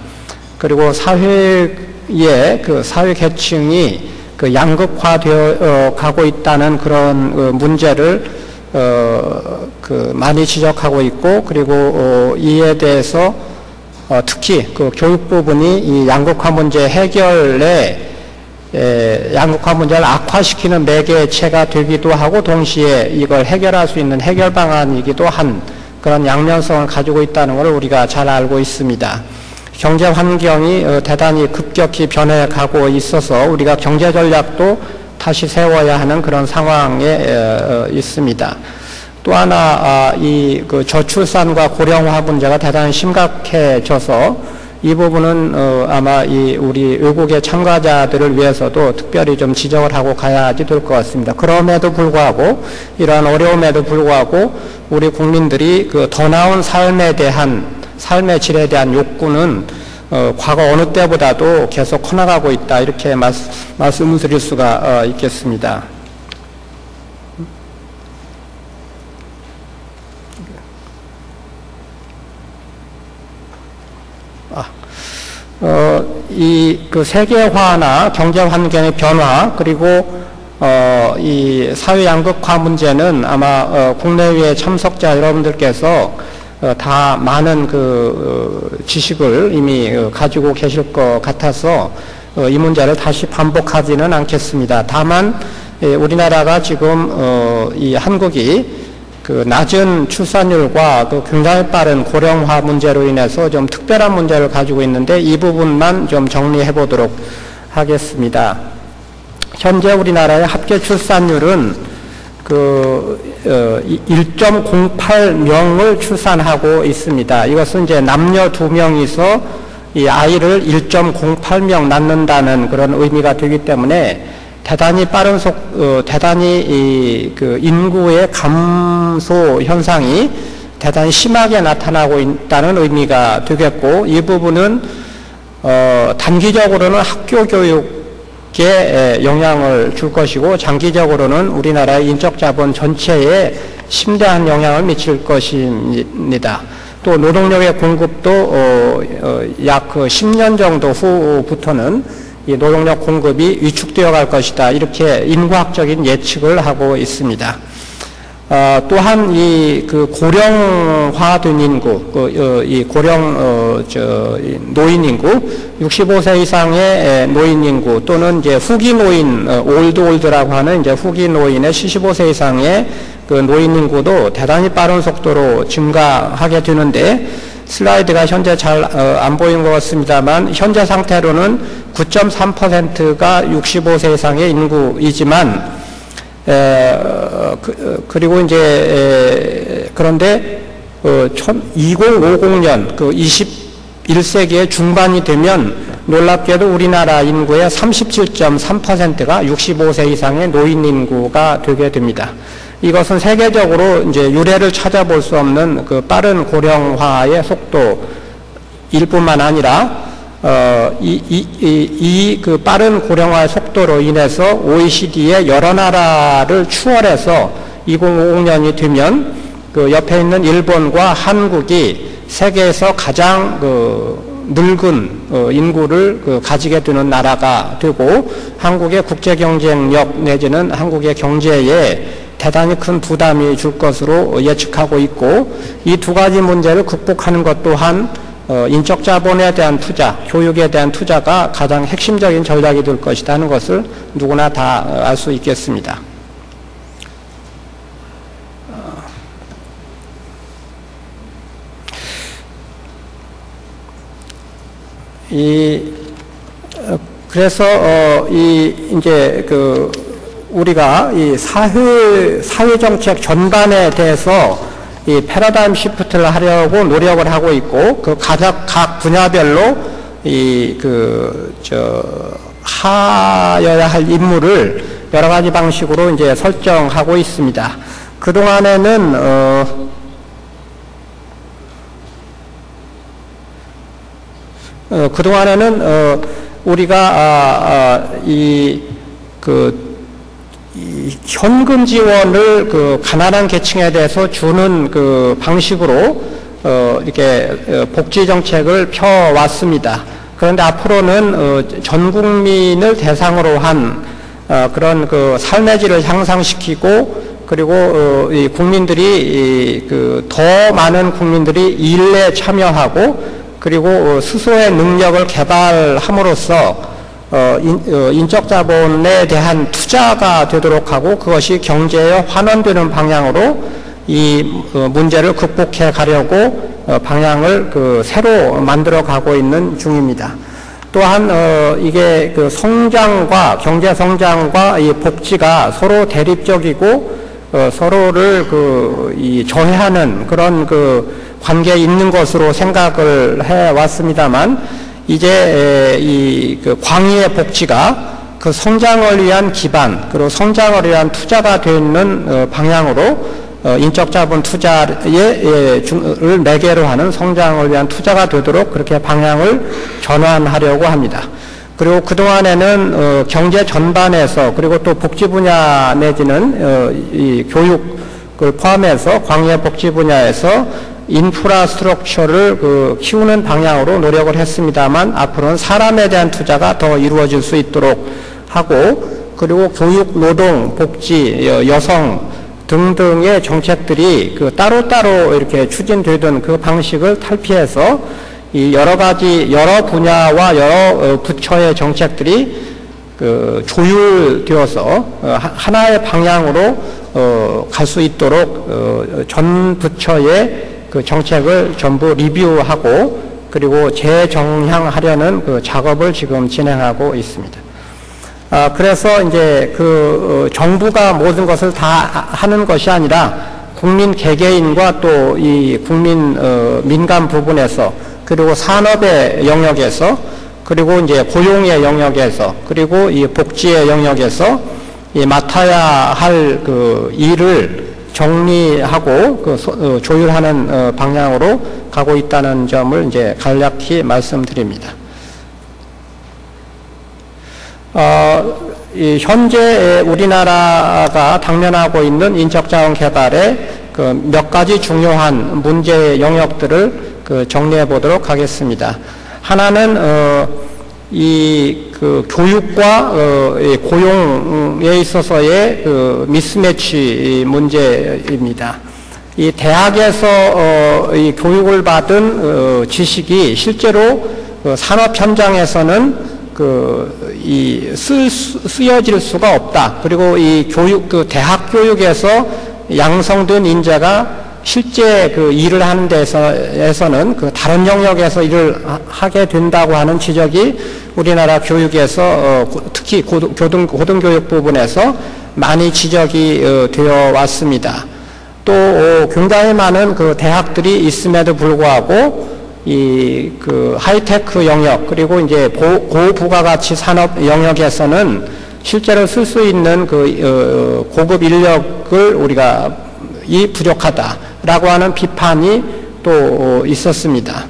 그리고 사회 계층이 양극화되어 가고 있다는 그런 문제를 많이 지적하고 있고 그리고 이에 대해서 특히 교육 부분이 이 양극화 문제 해결에 양극화 문제를 악화시키는 매개체가 되기도 하고 동시에 이걸 해결할 수 있는 해결 방안이기도 한 그런 양면성을 가지고 있다는 것을 우리가 잘 알고 있습니다. 경제 환경이 대단히 급격히 변해가고 있어서 우리가 경제 전략도 다시 세워야 하는 그런 상황에 있습니다. 또 하나 저출산과 고령화 문제가 대단히 심각해져서 이 부분은 아마 우리 외국의 참가자들을 위해서도 특별히 좀 지적을 하고 가야지 될 것 같습니다. 그럼에도 불구하고 이러한 어려움에도 불구하고 우리 국민들이 더 나은 삶의 질에 대한 욕구는 과거 어느 때보다도 계속 커나가고 있다 이렇게 말씀을 드릴 수가 있겠습니다. 세계화나 경제 환경의 변화 그리고 이 사회 양극화 문제는 아마 국내외 참석자 여러분들께서 다 많은 지식을 이미 가지고 계실 것 같아서 이 문제를 다시 반복하지는 않겠습니다. 다만 우리나라가 지금 이 한국이 낮은 출산율과 굉장히 빠른 고령화 문제로 인해서 좀 특별한 문제를 가지고 있는데 이 부분만 좀 정리해 보도록 하겠습니다. 현재 우리나라의 합계 출산율은 1.08명을 출산하고 있습니다. 이것은 이제 남녀 2명이서 이 아이를 1.08명 낳는다는 그런 의미가 되기 때문에 대단히 빠른 대단히 인구의 감소 현상이 대단히 심하게 나타나고 있다는 의미가 되겠고, 이 부분은 단기적으로는 학교 교육에 영향을 줄 것이고, 장기적으로는 우리나라의 인적 자본 전체에 심대한 영향을 미칠 것입니다. 또 노동력의 공급도 약 10년 정도 후부터는 이 노동력 공급이 위축되어 갈 것이다, 이렇게 인구학적인 예측을 하고 있습니다. 또한 이 고령화된 인구, 이 노인 인구, 65세 이상의 노인 인구 또는 이제 후기 노인, 올드라고 하는 이제 후기 노인의 75세 이상의 노인 인구도 대단히 빠른 속도로 증가하게 되는데, 슬라이드가 현재 잘 안 보이는 것 같습니다만, 현재 상태로는 9.3%가 65세 이상의 인구이지만, 그리고 이제 그런데 2050년 21세기의 중반이 되면 놀랍게도 우리나라 인구의 37.3%가 65세 이상의 노인 인구가 되게 됩니다. 이것은 세계적으로 이제 유례를 찾아볼 수 없는 빠른 고령화의 속도일 뿐만 아니라 빠른 고령화의 속도로 인해서 OECD의 여러 나라를 추월해서 2050년이 되면 옆에 있는 일본과 한국이 세계에서 가장 늙은 인구를 가지게 되는 나라가 되고, 한국의 국제 경쟁력 내지는 한국의 경제에 대단히 큰 부담이 줄 것으로 예측하고 있고, 이 두 가지 문제를 극복하는 것 또한 인적 자본에 대한 투자, 교육에 대한 투자가 가장 핵심적인 전략이 될 것이다 하는 것을 누구나 다 알 수 있겠습니다. 그래서 이제 우리가 이 사회 정책 전반에 대해서 이 패러다임 시프트를 하려고 노력을 하고 있고, 각 분야별로 하여야 할 임무를 여러 가지 방식으로 이제 설정하고 있습니다. 그동안에는 우리가 이 현금 지원을 가난한 계층에 대해서 주는 방식으로 이렇게 복지 정책을 펴왔습니다. 그런데 앞으로는 전 국민을 대상으로 한 그런 삶의 질을 향상시키고, 그리고 이 국민들이 더 많은 국민들이 일에 참여하고, 그리고 스스로의 능력을 개발함으로써 인적 자본에 대한 투자가 되도록 하고, 그것이 경제에 환원되는 방향으로 이 문제를 극복해 가려고 방향을 새로 만들어 가고 있는 중입니다. 또한 이게 성장과 경제 성장과 이 복지가 서로 대립적이고 서로를 저해하는 그런 관계에 있는 것으로 생각을 해 왔습니다만, 이제 이 광의의 복지가 성장을 위한 기반, 그리고 성장을 위한 투자가 되어 있는 방향으로 인적 자본 투자를 매개로 하는 성장을 위한 투자가 되도록 그렇게 방향을 전환하려고 합니다. 그리고 그동안에는 경제 전반에서, 그리고 또 복지 분야 내지는 이 교육을 포함해서 광의의 복지 분야에서 인프라스트럭처를 키우는 방향으로 노력을 했습니다만, 앞으로는 사람에 대한 투자가 더 이루어질 수 있도록 하고, 그리고 교육, 노동, 복지, 여성 등등의 정책들이 그 따로따로 이렇게 추진되던 그 방식을 탈피해서 이 여러 분야와 여러 부처의 정책들이 그 조율되어서 하나의 방향으로 갈 수 있도록 전 부처의 그 정책을 전부 리뷰하고 그리고 재정향하려는 그 작업을 지금 진행하고 있습니다. 그래서 이제 그 정부가 모든 것을 다 하는 것이 아니라 국민 개개인과 또 이 국민 민간 부분에서 그리고 산업의 영역에서 그리고 이제 고용의 영역에서 그리고 이 복지의 영역에서 이 맡아야 할 그 일을 정리하고 그 조율하는 방향으로 가고 있다는 점을 이제 간략히 말씀드립니다. 현재 우리나라가 당면하고 있는 인적자원 개발의 그 몇 가지 중요한 문제 영역들을 그 정리해 보도록 하겠습니다. 하나는 그 교육과 고용에 있어서의 그 미스매치 문제입니다. 이 대학에서 이 교육을 받은 지식이 실제로 산업 현장에서는 쓰여질 수가 없다. 그리고 이 대학 교육에서 양성된 인재가 실제 그 일을 하는 데서는 그 다른 영역에서 일을 하게 된다고 하는 지적이 우리나라 교육에서 특히 고등교육 부분에서 많이 지적이 되어 왔습니다. 또 굉장히 많은 그 대학들이 있음에도 불구하고 이 그 하이테크 영역 그리고 이제 고부가가치 산업 영역에서는 실제로 쓸 수 있는 그 고급 인력을 우리가 부족하다라고 하는 비판이 또 있었습니다.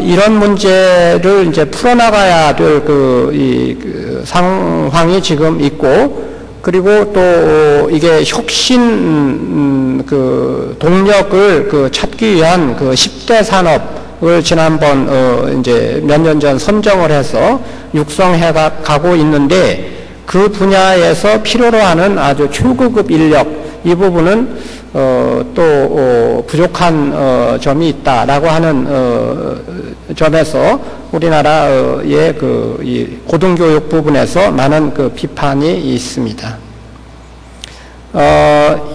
이런 문제를 이제 풀어나가야 될 그 상황이 지금 있고, 그리고 또 이게 혁신 그 동력을 찾기 위한 그 10대 산업을 지난번 이제 몇 년 전 선정을 해서 육성해 가고 있는데, 그 분야에서 필요로 하는 아주 최고급 인력, 이 부분은 또 부족한 점이 있다라고 하는 점에서 우리나라의 이 고등교육 부분에서 많은 그 비판이 있습니다.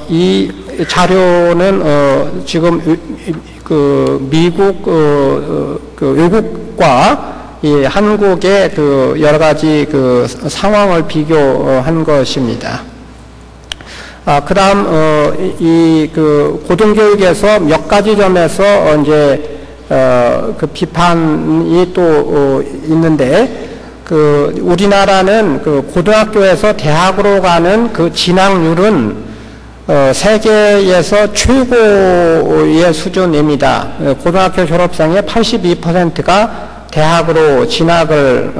이 자료는 지금 그 미국 그 외국과 이 한국의 그 여러 가지 그 상황을 비교한 것입니다. 그다음 이 그 고등교육에서 몇 가지 점에서 이제 그 비판이 또 있는데, 그 우리나라는 그 고등학교에서 대학으로 가는 그 진학률은 세계에서 최고의 수준입니다. 고등학교 졸업생의 82%가 대학으로 진학을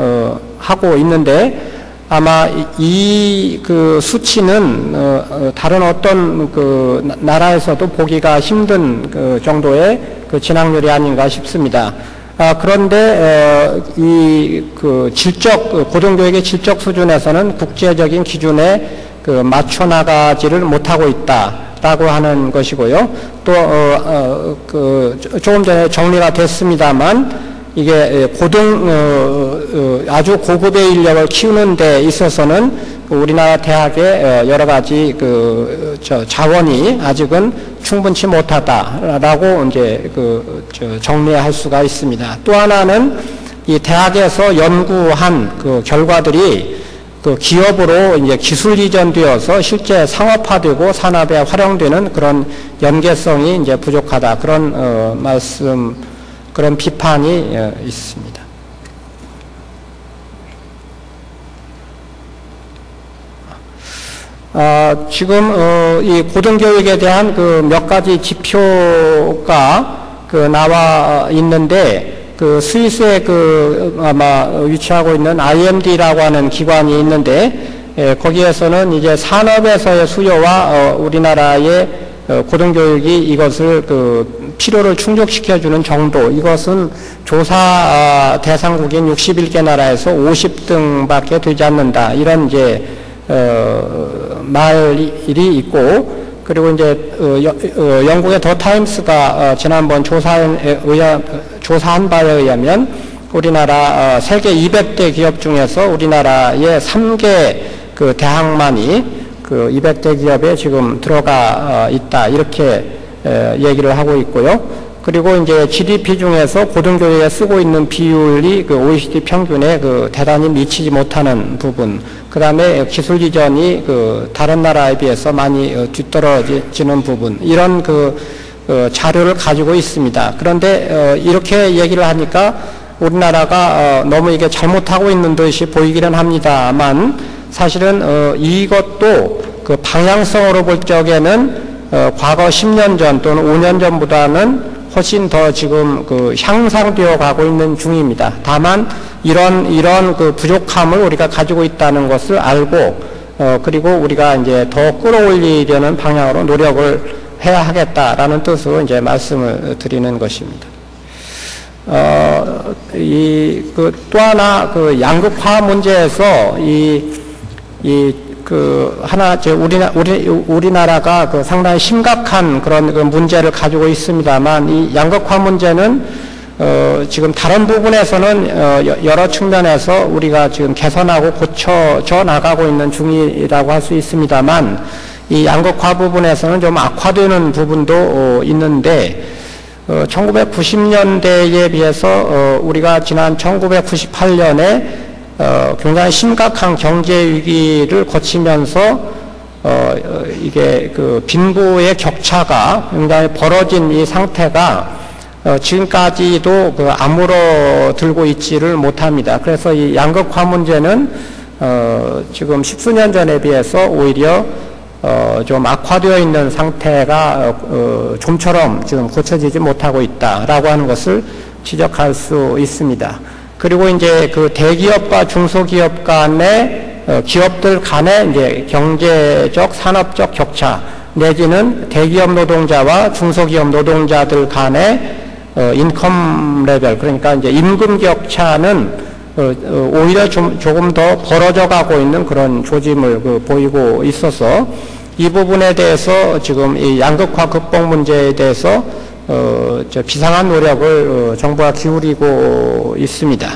하고 있는데, 아마 이 그 수치는 다른 어떤 그 나라에서도 보기가 힘든 그 정도의 그 진학률이 아닌가 싶습니다. 그런데 이 그 고등교육의 질적 수준에서는 국제적인 기준에 그 맞춰 나가지를 못하고 있다라고 하는 것이고요. 또 그 조금 전에 정리가 됐습니다만, 이게 아주 고급의 인력을 키우는 데 있어서는 우리나라 대학의 여러 가지 자원이 아직은 충분치 못하다라고 이제 정리할 수가 있습니다. 또 하나는 이 대학에서 연구한 그 결과들이 그 기업으로 이제 기술 이전되어서 실제 상업화되고 산업에 활용되는 그런 연계성이 이제 부족하다, 그런 그런 비판이 있습니다. 지금 이 고등교육에 대한 그 몇 가지 지표가 나와 있는데, 그 스위스에 아마 위치하고 있는 IMD라고 하는 기관이 있는데, 거기에서는 이제 산업에서의 수요와 우리나라의 고등교육이 이것을 필요를 충족시켜주는 정도, 이것은 조사 대상국인 61개 나라에서 50등밖에 되지 않는다, 이런 이제 말이 있고, 그리고 이제 영국의 더 타임스가 지난번 조사한 바에 의하면 우리나라 세계 200대 기업 중에서 우리나라의 3개 그 대학만이 그 200대 기업에 지금 들어가 있다, 이렇게 얘기를 하고 있고요. 그리고 이제 GDP 중에서 고등교육에 쓰고 있는 비율이 그 OECD 평균에 그 대단히 미치지 못하는 부분, 그 다음에 기술 이전이 그 다른 나라에 비해서 많이 뒤떨어지는 부분, 이런 그 자료를 가지고 있습니다. 그런데 이렇게 얘기를 하니까 우리나라가 너무 이게 잘못하고 있는 듯이 보이기는 합니다만, 사실은 이것도 그 방향성으로 볼 적에는 과거 10년 전 또는 5년 전보다는 훨씬 더 지금 그 향상되어 가고 있는 중입니다. 다만 이런 그 부족함을 우리가 가지고 있다는 것을 알고 그리고 우리가 이제 더 끌어올리려는 방향으로 노력을 해야 하겠다라는 뜻으로 이제 말씀을 드리는 것입니다. 또 하나 그 양극화 문제에서 우리나라가 그 상당히 심각한 그런 그 문제를 가지고 있습니다만, 이 양극화 문제는 지금 다른 부분에서는 여러 측면에서 우리가 지금 개선하고 고쳐져 나가고 있는 중이라고 할 수 있습니다만, 이 양극화 부분에서는 좀 악화되는 부분도 있는데, 1990년대에 비해서 우리가 지난 1998년에 굉장히 심각한 경제 위기를 거치면서 이게 그 빈부의 격차가 굉장히 벌어진 이 상태가 지금까지도 그 아물어들고 있지를 못합니다. 그래서 이 양극화 문제는 지금 10수년 전에 비해서 오히려 좀 악화되어 있는 상태가 좀처럼 지금 고쳐지지 못하고 있다라고 하는 것을 지적할 수 있습니다. 그리고 이제 그 대기업과 중소기업 간의 기업들 간의 이제 경제적 산업적 격차, 내지는 대기업 노동자와 중소기업 노동자들 간의 인컴 레벨, 그러니까 이제 임금 격차는 오히려 조금 더 벌어져 가고 있는 그런 조짐을 보이고 있어서, 이 부분에 대해서 지금 이 양극화 극복 문제에 대해서 비상한 노력을 정부가 기울이고 있습니다.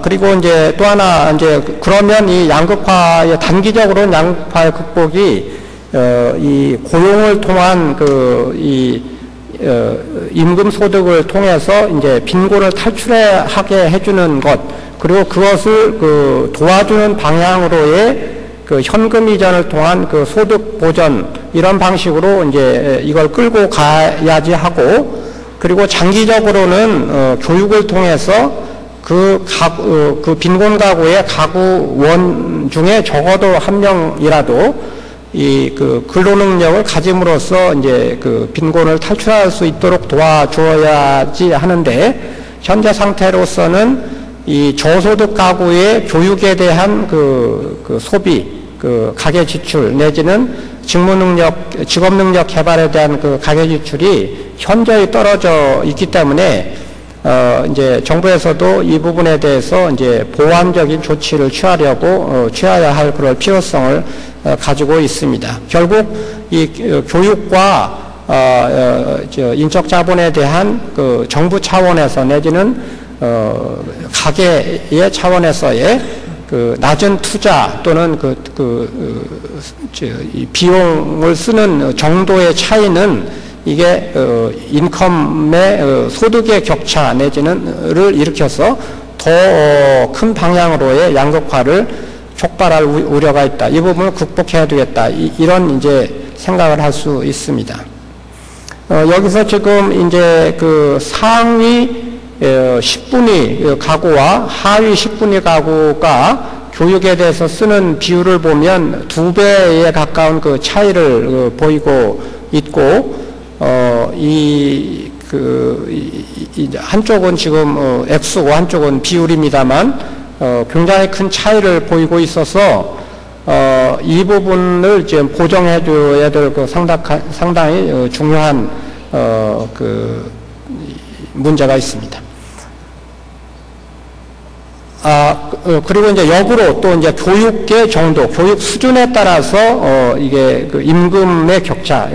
그리고 이제 또 하나, 이제 그러면 이 양극화의 단기적으로는 양극화의 극복이 이 고용을 통한 임금 소득을 통해서 이제 빈곤을 탈출하게 해주는 것, 그리고 그것을 도와주는 방향으로의 그 현금 이전을 통한 그 소득 보전, 이런 방식으로 이제 이걸 끌고 가야지 하고, 그리고 장기적으로는 교육을 통해서 그 빈곤 가구의 가구원 중에 적어도 한 명이라도 그 근로 능력을 가짐으로써 이제 그 빈곤을 탈출할 수 있도록 도와주어야지 하는데, 현재 상태로서는 이 저소득 가구의 교육에 대한 그 소비, 그 가계 지출 내지는 직업 능력 개발에 대한 그 가계 지출이 현저히 떨어져 있기 때문에 이제 정부에서도 이 부분에 대해서 이제 보완적인 조치를 취해야 할 그런 필요성을 가지고 있습니다. 결국 이 교육과 인적 자본에 대한 그 정부 차원에서 내지는 가계의 차원에서의 그 낮은 투자 또는 이 비용을 쓰는 정도의 차이는 이게 인컴의 소득의 격차 내지는를 일으켜서 더 큰 방향으로의 양극화를 촉발할 우려가 있다. 이 부분을 극복해야 되겠다. 이런 이제 생각을 할 수 있습니다. 여기서 지금 이제 그 상위 10분위 가구와 하위 10분위 가구가 교육에 대해서 쓰는 비율을 보면 2배에 가까운 그 차이를 보이고 있고, 한쪽은 지금 액수고 한쪽은 비율입니다만, 굉장히 큰 차이를 보이고 있어서, 이 부분을 지금 보정해 줘야 될 그 상당히 중요한, 문제가 있습니다. 그리고 이제 역으로 또 이제 교육계 정도, 교육 수준에 따라서 이게 그 임금의 격차,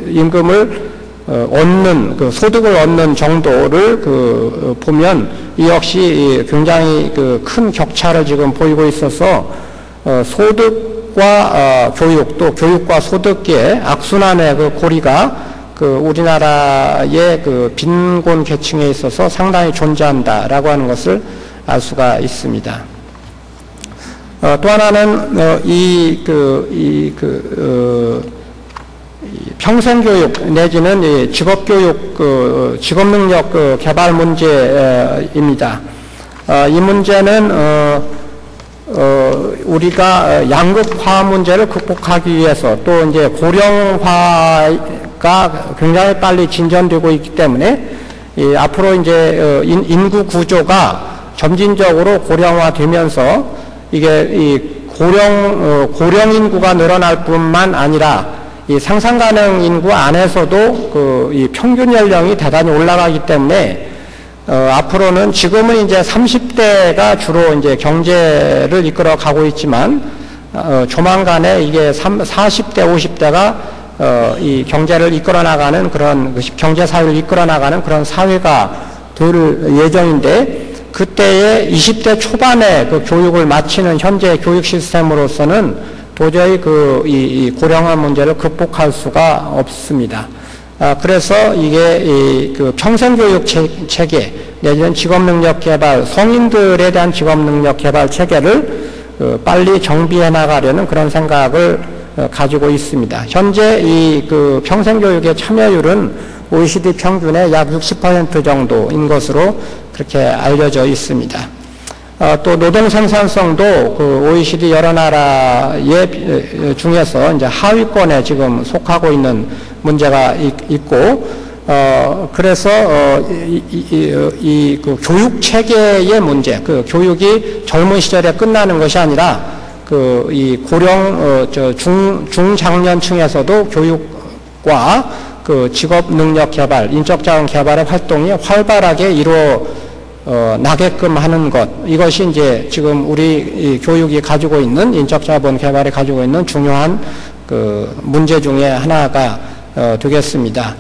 임금을 얻는 그 소득을 얻는 정도를 보면 이 역시 굉장히 큰 격차를 지금 보이고 있어서 소득과 교육, 또 교육과 소득의 악순환의 그 고리가 우리나라의 빈곤 계층에 있어서 상당히 존재한다라고 하는 것을 알 수가 있습니다. 또 하나는 평생교육 내지는 직업교육, 직업능력 개발 문제입니다. 이 문제는 우리가 양극화 문제를 극복하기 위해서 또 이제 고령화가 굉장히 빨리 진전되고 있기 때문에 앞으로 이제 인구 구조가 점진적으로 고령화되면서 이게 이 고령 인구가 늘어날 뿐만 아니라 이 상상 가능 인구 안에서도 이 평균 연령이 대단히 올라가기 때문에 앞으로는 지금은 이제 30대가 주로 이제 경제를 이끌어 가고 있지만 조만간에 이게 40대, 50대가 이 경제를 이끌어 나가는 그런 경제 사회를 이끌어 나가는 그런 사회가 될 예정인데 그때에 20대 초반에 교육을 마치는 현재 교육 시스템으로서는 도저히 이 고령화 문제를 극복할 수가 없습니다. 그래서 이게 평생교육 체계 내지는 직업능력 개발, 성인들에 대한 직업능력 개발 체계를 빨리 정비해 나가려는 그런 생각을 가지고 있습니다. 현재 이 평생교육의 참여율은 OECD 평균의 약 60% 정도인 것으로 그렇게 알려져 있습니다. 또 노동 생산성도 OECD 여러 나라의 중에서 이제 하위권에 지금 속하고 있는 문제가 있고, 그래서 교육 체계의 문제, 교육이 젊은 시절에 끝나는 것이 아니라 이 고령 중장년층에서도 교육과 직업 능력 개발, 인적 자원 개발의 활동이 활발하게 나게끔 하는 것, 이것이 이제 지금 우리 교육이 가지고 있는 인적 자본 개발이 가지고 있는 중요한 문제 중에 하나가 되겠습니다.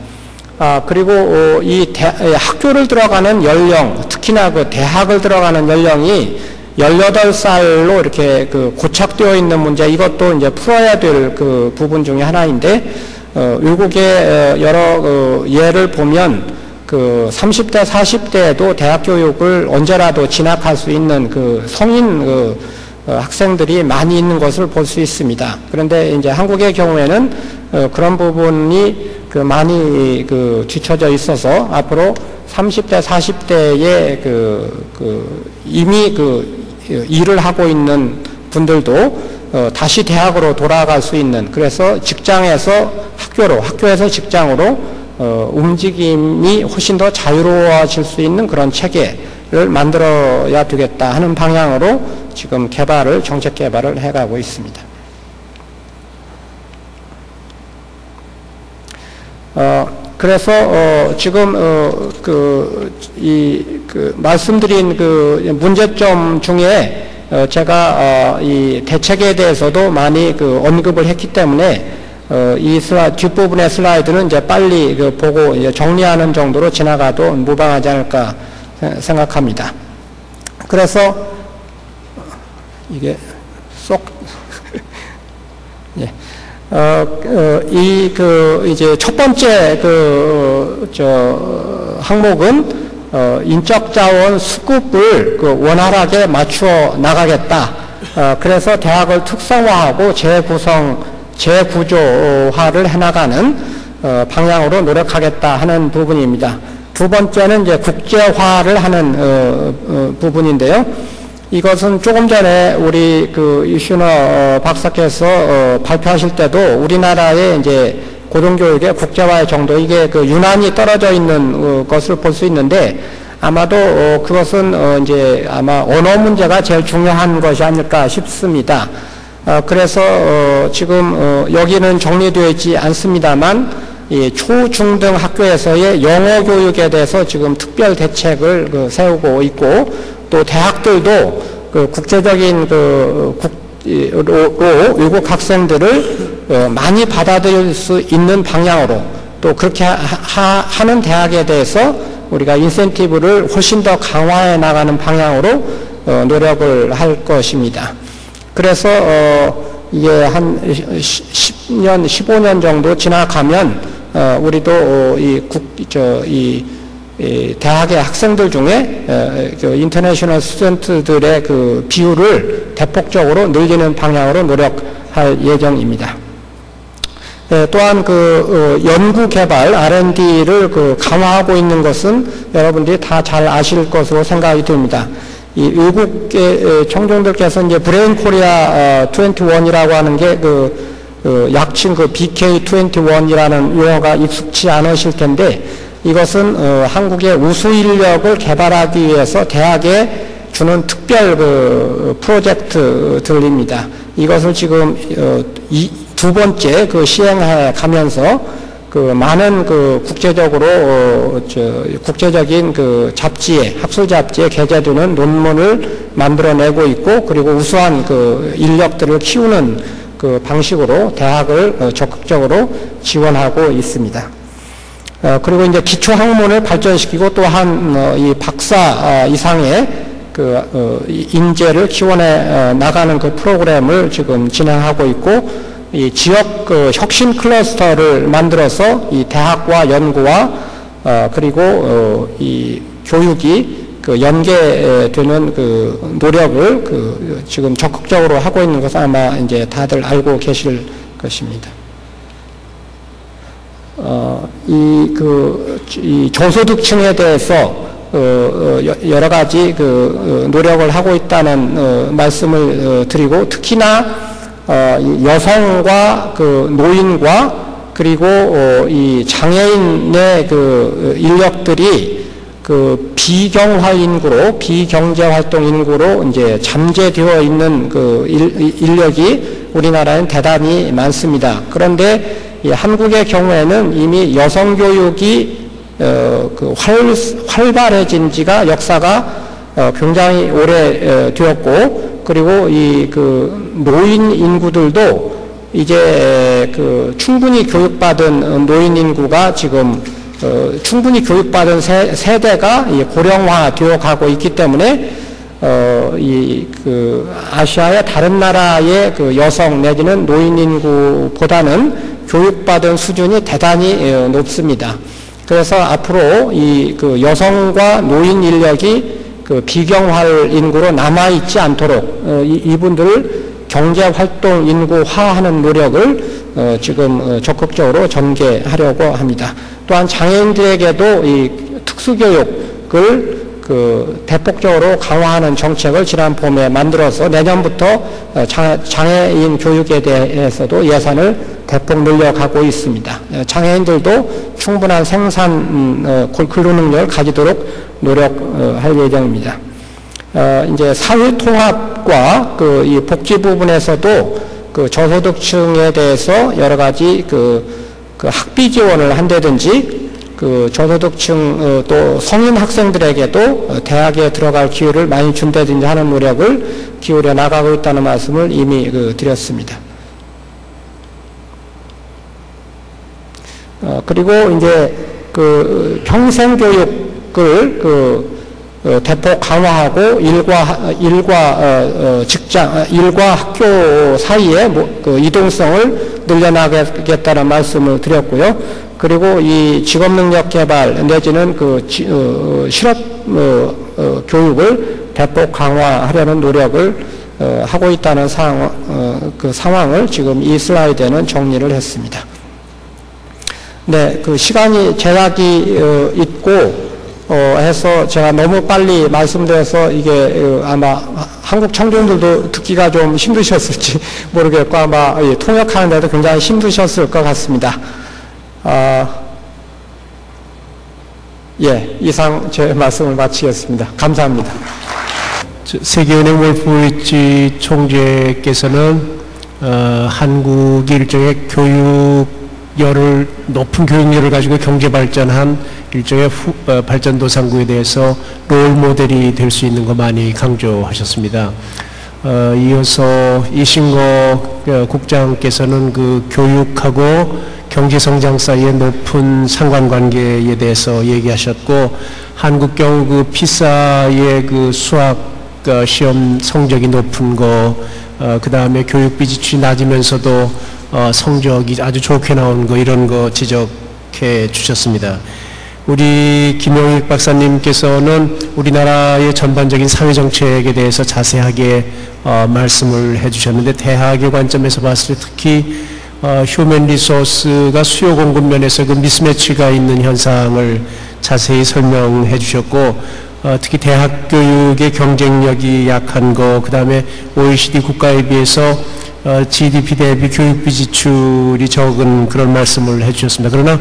그리고 이 학교를 들어가는 연령, 특히나 대학을 들어가는 연령이 18살로 이렇게 고착되어 있는 문제, 이것도 이제 풀어야 될 부분 중에 하나인데, 외국의 여러 예를 보면 30대, 40대에도 대학 교육을 언제라도 진학할 수 있는 성인 학생들이 많이 있는 것을 볼 수 있습니다. 그런데 이제 한국의 경우에는 그런 부분이 많이 뒤처져 있어서 앞으로 30대, 40대에 이미 일을 하고 있는 분들도 다시 대학으로 돌아갈 수 있는, 그래서 직장에서 학교로, 학교에서 직장으로 움직임이 훨씬 더 자유로워질 수 있는 그런 체계를 만들어야 되겠다 하는 방향으로 지금 정책 개발을 해가고 있습니다. 그래서 지금 말씀드린 문제점 중에 제가 이 대책에 대해서도 많이 언급을 했기 때문에 이 뒷부분의 슬라이드는 이제 빨리 보고 이제 정리하는 정도로 지나가도 무방하지 않을까 생각합니다. 그래서 이게 쏙 예. 이제 첫 번째 항목은 인적 자원 수급을 원활하게 맞추어 나가겠다. 그래서 대학을 특성화하고 재구조화를 해나가는 방향으로 노력하겠다 하는 부분입니다. 두 번째는 이제 국제화를 하는 부분인데요. 이것은 조금 전에 우리 이슈너 박사께서 발표하실 때도 우리나라의 이제 고등교육의 국제화의 정도, 이게 유난히 떨어져 있는 것을 볼 수 있는데, 아마도 그것은 이제 아마 언어 문제가 제일 중요한 것이 아닐까 싶습니다. 그래서 지금 여기는 정리되어 있지 않습니다만, 초, 중 등 학교에서의 영어 교육에 대해서 지금 특별 대책을 세우고 있고, 또 대학들도 그 국제적인 외국 학생들을 많이 받아들일 수 있는 방향으로 또 그렇게 하는 대학에 대해서 우리가 인센티브를 훨씬 더 강화해 나가는 방향으로 노력을 할 것입니다. 그래서 이게 한 10년, 15년 정도 지나가면 우리도 이 대학의 학생들 중에 인터내셔널 스튜던트들의 그 비율을 대폭적으로 늘리는 방향으로 노력할 예정입니다. 또한 연구 개발 R&D를 강화하고 있는 것은 여러분들이 다 잘 아실 것으로 생각이 듭니다. 이 외국의 청중들께서 이제 브레인 코리아 21이라고 하는 게 약칭 BK21이라는 용어가 익숙치 않으실 텐데, 이것은 한국의 우수 인력을 개발하기 위해서 대학에 주는 특별 프로젝트들입니다. 이것을 지금 두 번째 시행해 가면서 많은 국제적인 잡지에, 학술 잡지에 게재되는 논문을 만들어내고 있고, 그리고 우수한 인력들을 키우는 방식으로 대학을 적극적으로 지원하고 있습니다. 그리고 이제 기초 학문을 발전시키고 또한 이 박사 이상의 인재를 키워내 나가는 프로그램을 지금 진행하고 있고, 이 지역 혁신 클러스터를 만들어서 이 대학과 연구와 그리고 이 교육이 연계되는 노력을 지금 적극적으로 하고 있는 것을 아마 이제 다들 알고 계실 것입니다. 이 저소득층에 대해서 여러 가지 노력을 하고 있다는 말씀을 드리고, 특히나 여성과 노인과 그리고 이 장애인의 인력들이 비경화 인구로, 비경제활동 인구로 이제 잠재되어 있는 인력이 우리나라엔 대단히 많습니다. 그런데 한국의 경우에는 이미 여성 교육이 활발해진 지가 역사가 굉장히 오래되었고, 그리고 이 노인 인구들도 이제 충분히 교육받은 노인 인구가 지금 충분히 교육받은 세대가 고령화되어 가고 있기 때문에 아시아의 다른 나라의 여성 내지는 노인 인구보다는 교육받은 수준이 대단히 높습니다. 그래서 앞으로 이 여성과 노인 인력이 비경활 인구로 남아있지 않도록 이분들을 경제활동 인구화하는 노력을 지금 적극적으로 전개하려고 합니다. 또한 장애인들에게도 이 특수교육을 대폭적으로 강화하는 정책을 지난 봄에 만들어서 내년부터 장애인 교육에 대해서도 예산을 대폭 늘려가고 있습니다. 장애인들도 충분한 생산 근로 능력을 가지도록 노력할 예정입니다. 이제 사회 통합과 이 복지 부분에서도 저소득층에 대해서 여러 가지 학비 지원을 한다든지 저소득층 또 성인 학생들에게도 대학에 들어갈 기회를 많이 준다든지 하는 노력을 기울여 나가고 있다는 말씀을 이미 드렸습니다. 그리고 이제 평생 교육을 대폭 강화하고 일과 학교 사이에 이동성을 늘려나가겠다는 말씀을 드렸고요. 그리고 이 직업능력 개발 내지는 실업 교육을 대폭 강화하려는 노력을 하고 있다는 상황을 지금 이 슬라이드에는 정리를 했습니다. 네, 시간이 제약이 있고 해서 제가 너무 빨리 말씀드려서 이게 아마 한국 청중들도 듣기가 좀 힘드셨을지 모르겠고 아마 통역하는 데도 굉장히 힘드셨을 것 같습니다. 예, 이상 제 말씀을 마치겠습니다. 감사합니다. 세계은행 월프리치 총재께서는 한국이 일종의 높은 교육열을 가지고 경제 발전한 일종의 발전도상국에 대해서 롤 모델이 될 수 있는 거 많이 강조하셨습니다. 이어서 이신거 국장께서는 그 교육하고 경제성장 사이의 높은 상관관계에 대해서 얘기하셨고, 한국 경우 그 피사의 그 수학 시험 성적이 높은 거, 그 다음에 교육비 지출이 낮으면서도 성적이 아주 좋게 나온 거, 이런 거 지적해 주셨습니다. 우리 김용익 박사님께서는 우리나라의 전반적인 사회정책에 대해서 자세하게 말씀을 해주셨는데, 대학의 관점에서 봤을 때 특히 휴먼 리소스가 수요 공급 면에서 그 미스매치가 있는 현상을 자세히 설명해 주셨고, 특히 대학 교육의 경쟁력이 약한 거, 그 다음에 OECD 국가에 비해서 GDP 대비 교육비 지출이 적은 그런 말씀을 해 주셨습니다. 그러나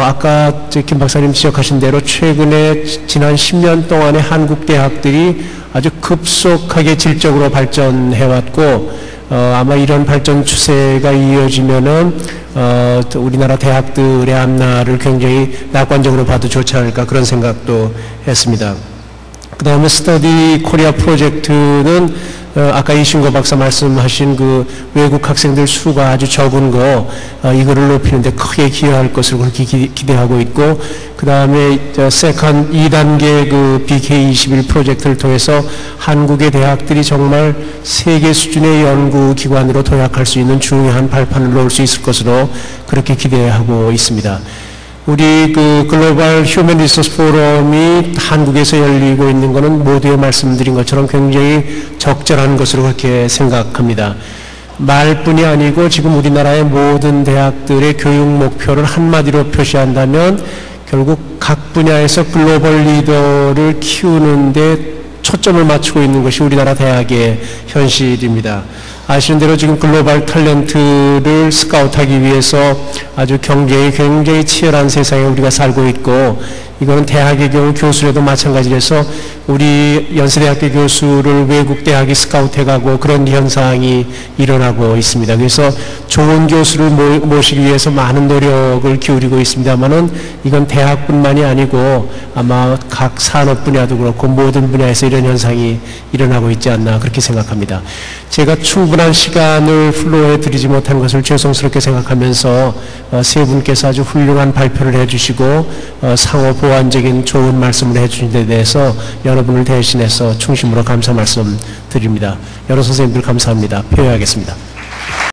아까 김 박사님 지적하신 대로 최근에 지난 10년 동안에 한국 대학들이 아주 급속하게 질적으로 발전해왔고, 아마 이런 발전 추세가 이어지면은 우리나라 대학들의 앞날을 굉장히 낙관적으로 봐도 좋지 않을까, 그런 생각도 했습니다. 그 다음에 스터디 코리아 프로젝트는 아까 이신거 박사 말씀하신 그 외국 학생들 수가 아주 적은 거, 이거를 높이는데 크게 기여할 것으로 그렇게 기대하고 있고, 그 다음에 세컨 2단계 그 BK21 프로젝트를 통해서 한국의 대학들이 정말 세계 수준의 연구기관으로 도약할 수 있는 중요한 발판을 놓을 수 있을 것으로 그렇게 기대하고 있습니다. 우리 그 글로벌 휴먼 리소스 포럼이 한국에서 열리고 있는 것은 모두에 말씀드린 것처럼 굉장히 적절한 것으로 그렇게 생각합니다. 말뿐이 아니고 지금 우리나라의 모든 대학들의 교육 목표를 한마디로 표시한다면 결국 각 분야에서 글로벌 리더를 키우는데 초점을 맞추고 있는 것이 우리나라 대학의 현실입니다. 아시는 대로 지금 글로벌 탤런트를 스카우트하기 위해서 아주 경쟁이 굉장히 치열한 세상에 우리가 살고 있고, 이거는 대학의 경우 교수라도 마찬가지라서 우리 연세대학교 교수를 외국 대학이 스카우트해가고 그런 현상이 일어나고 있습니다. 그래서 좋은 교수를 모시기 위해서 많은 노력을 기울이고 있습니다만은 이건 대학뿐만이 아니고 아마 각 산업 분야도 그렇고 모든 분야에서 이런 현상이 일어나고 있지 않나, 그렇게 생각합니다. 제가 충분한 시간을 플로어해 드리지 못한 것을 죄송스럽게 생각하면서 세 분께서 아주 훌륭한 발표를 해주시고 상호 보완적인 좋은 말씀을 해주신 데 대해서 여러분을 대신해서 충심으로 감사 말씀 드립니다. 여러 선생님들 감사합니다. 표현하겠습니다.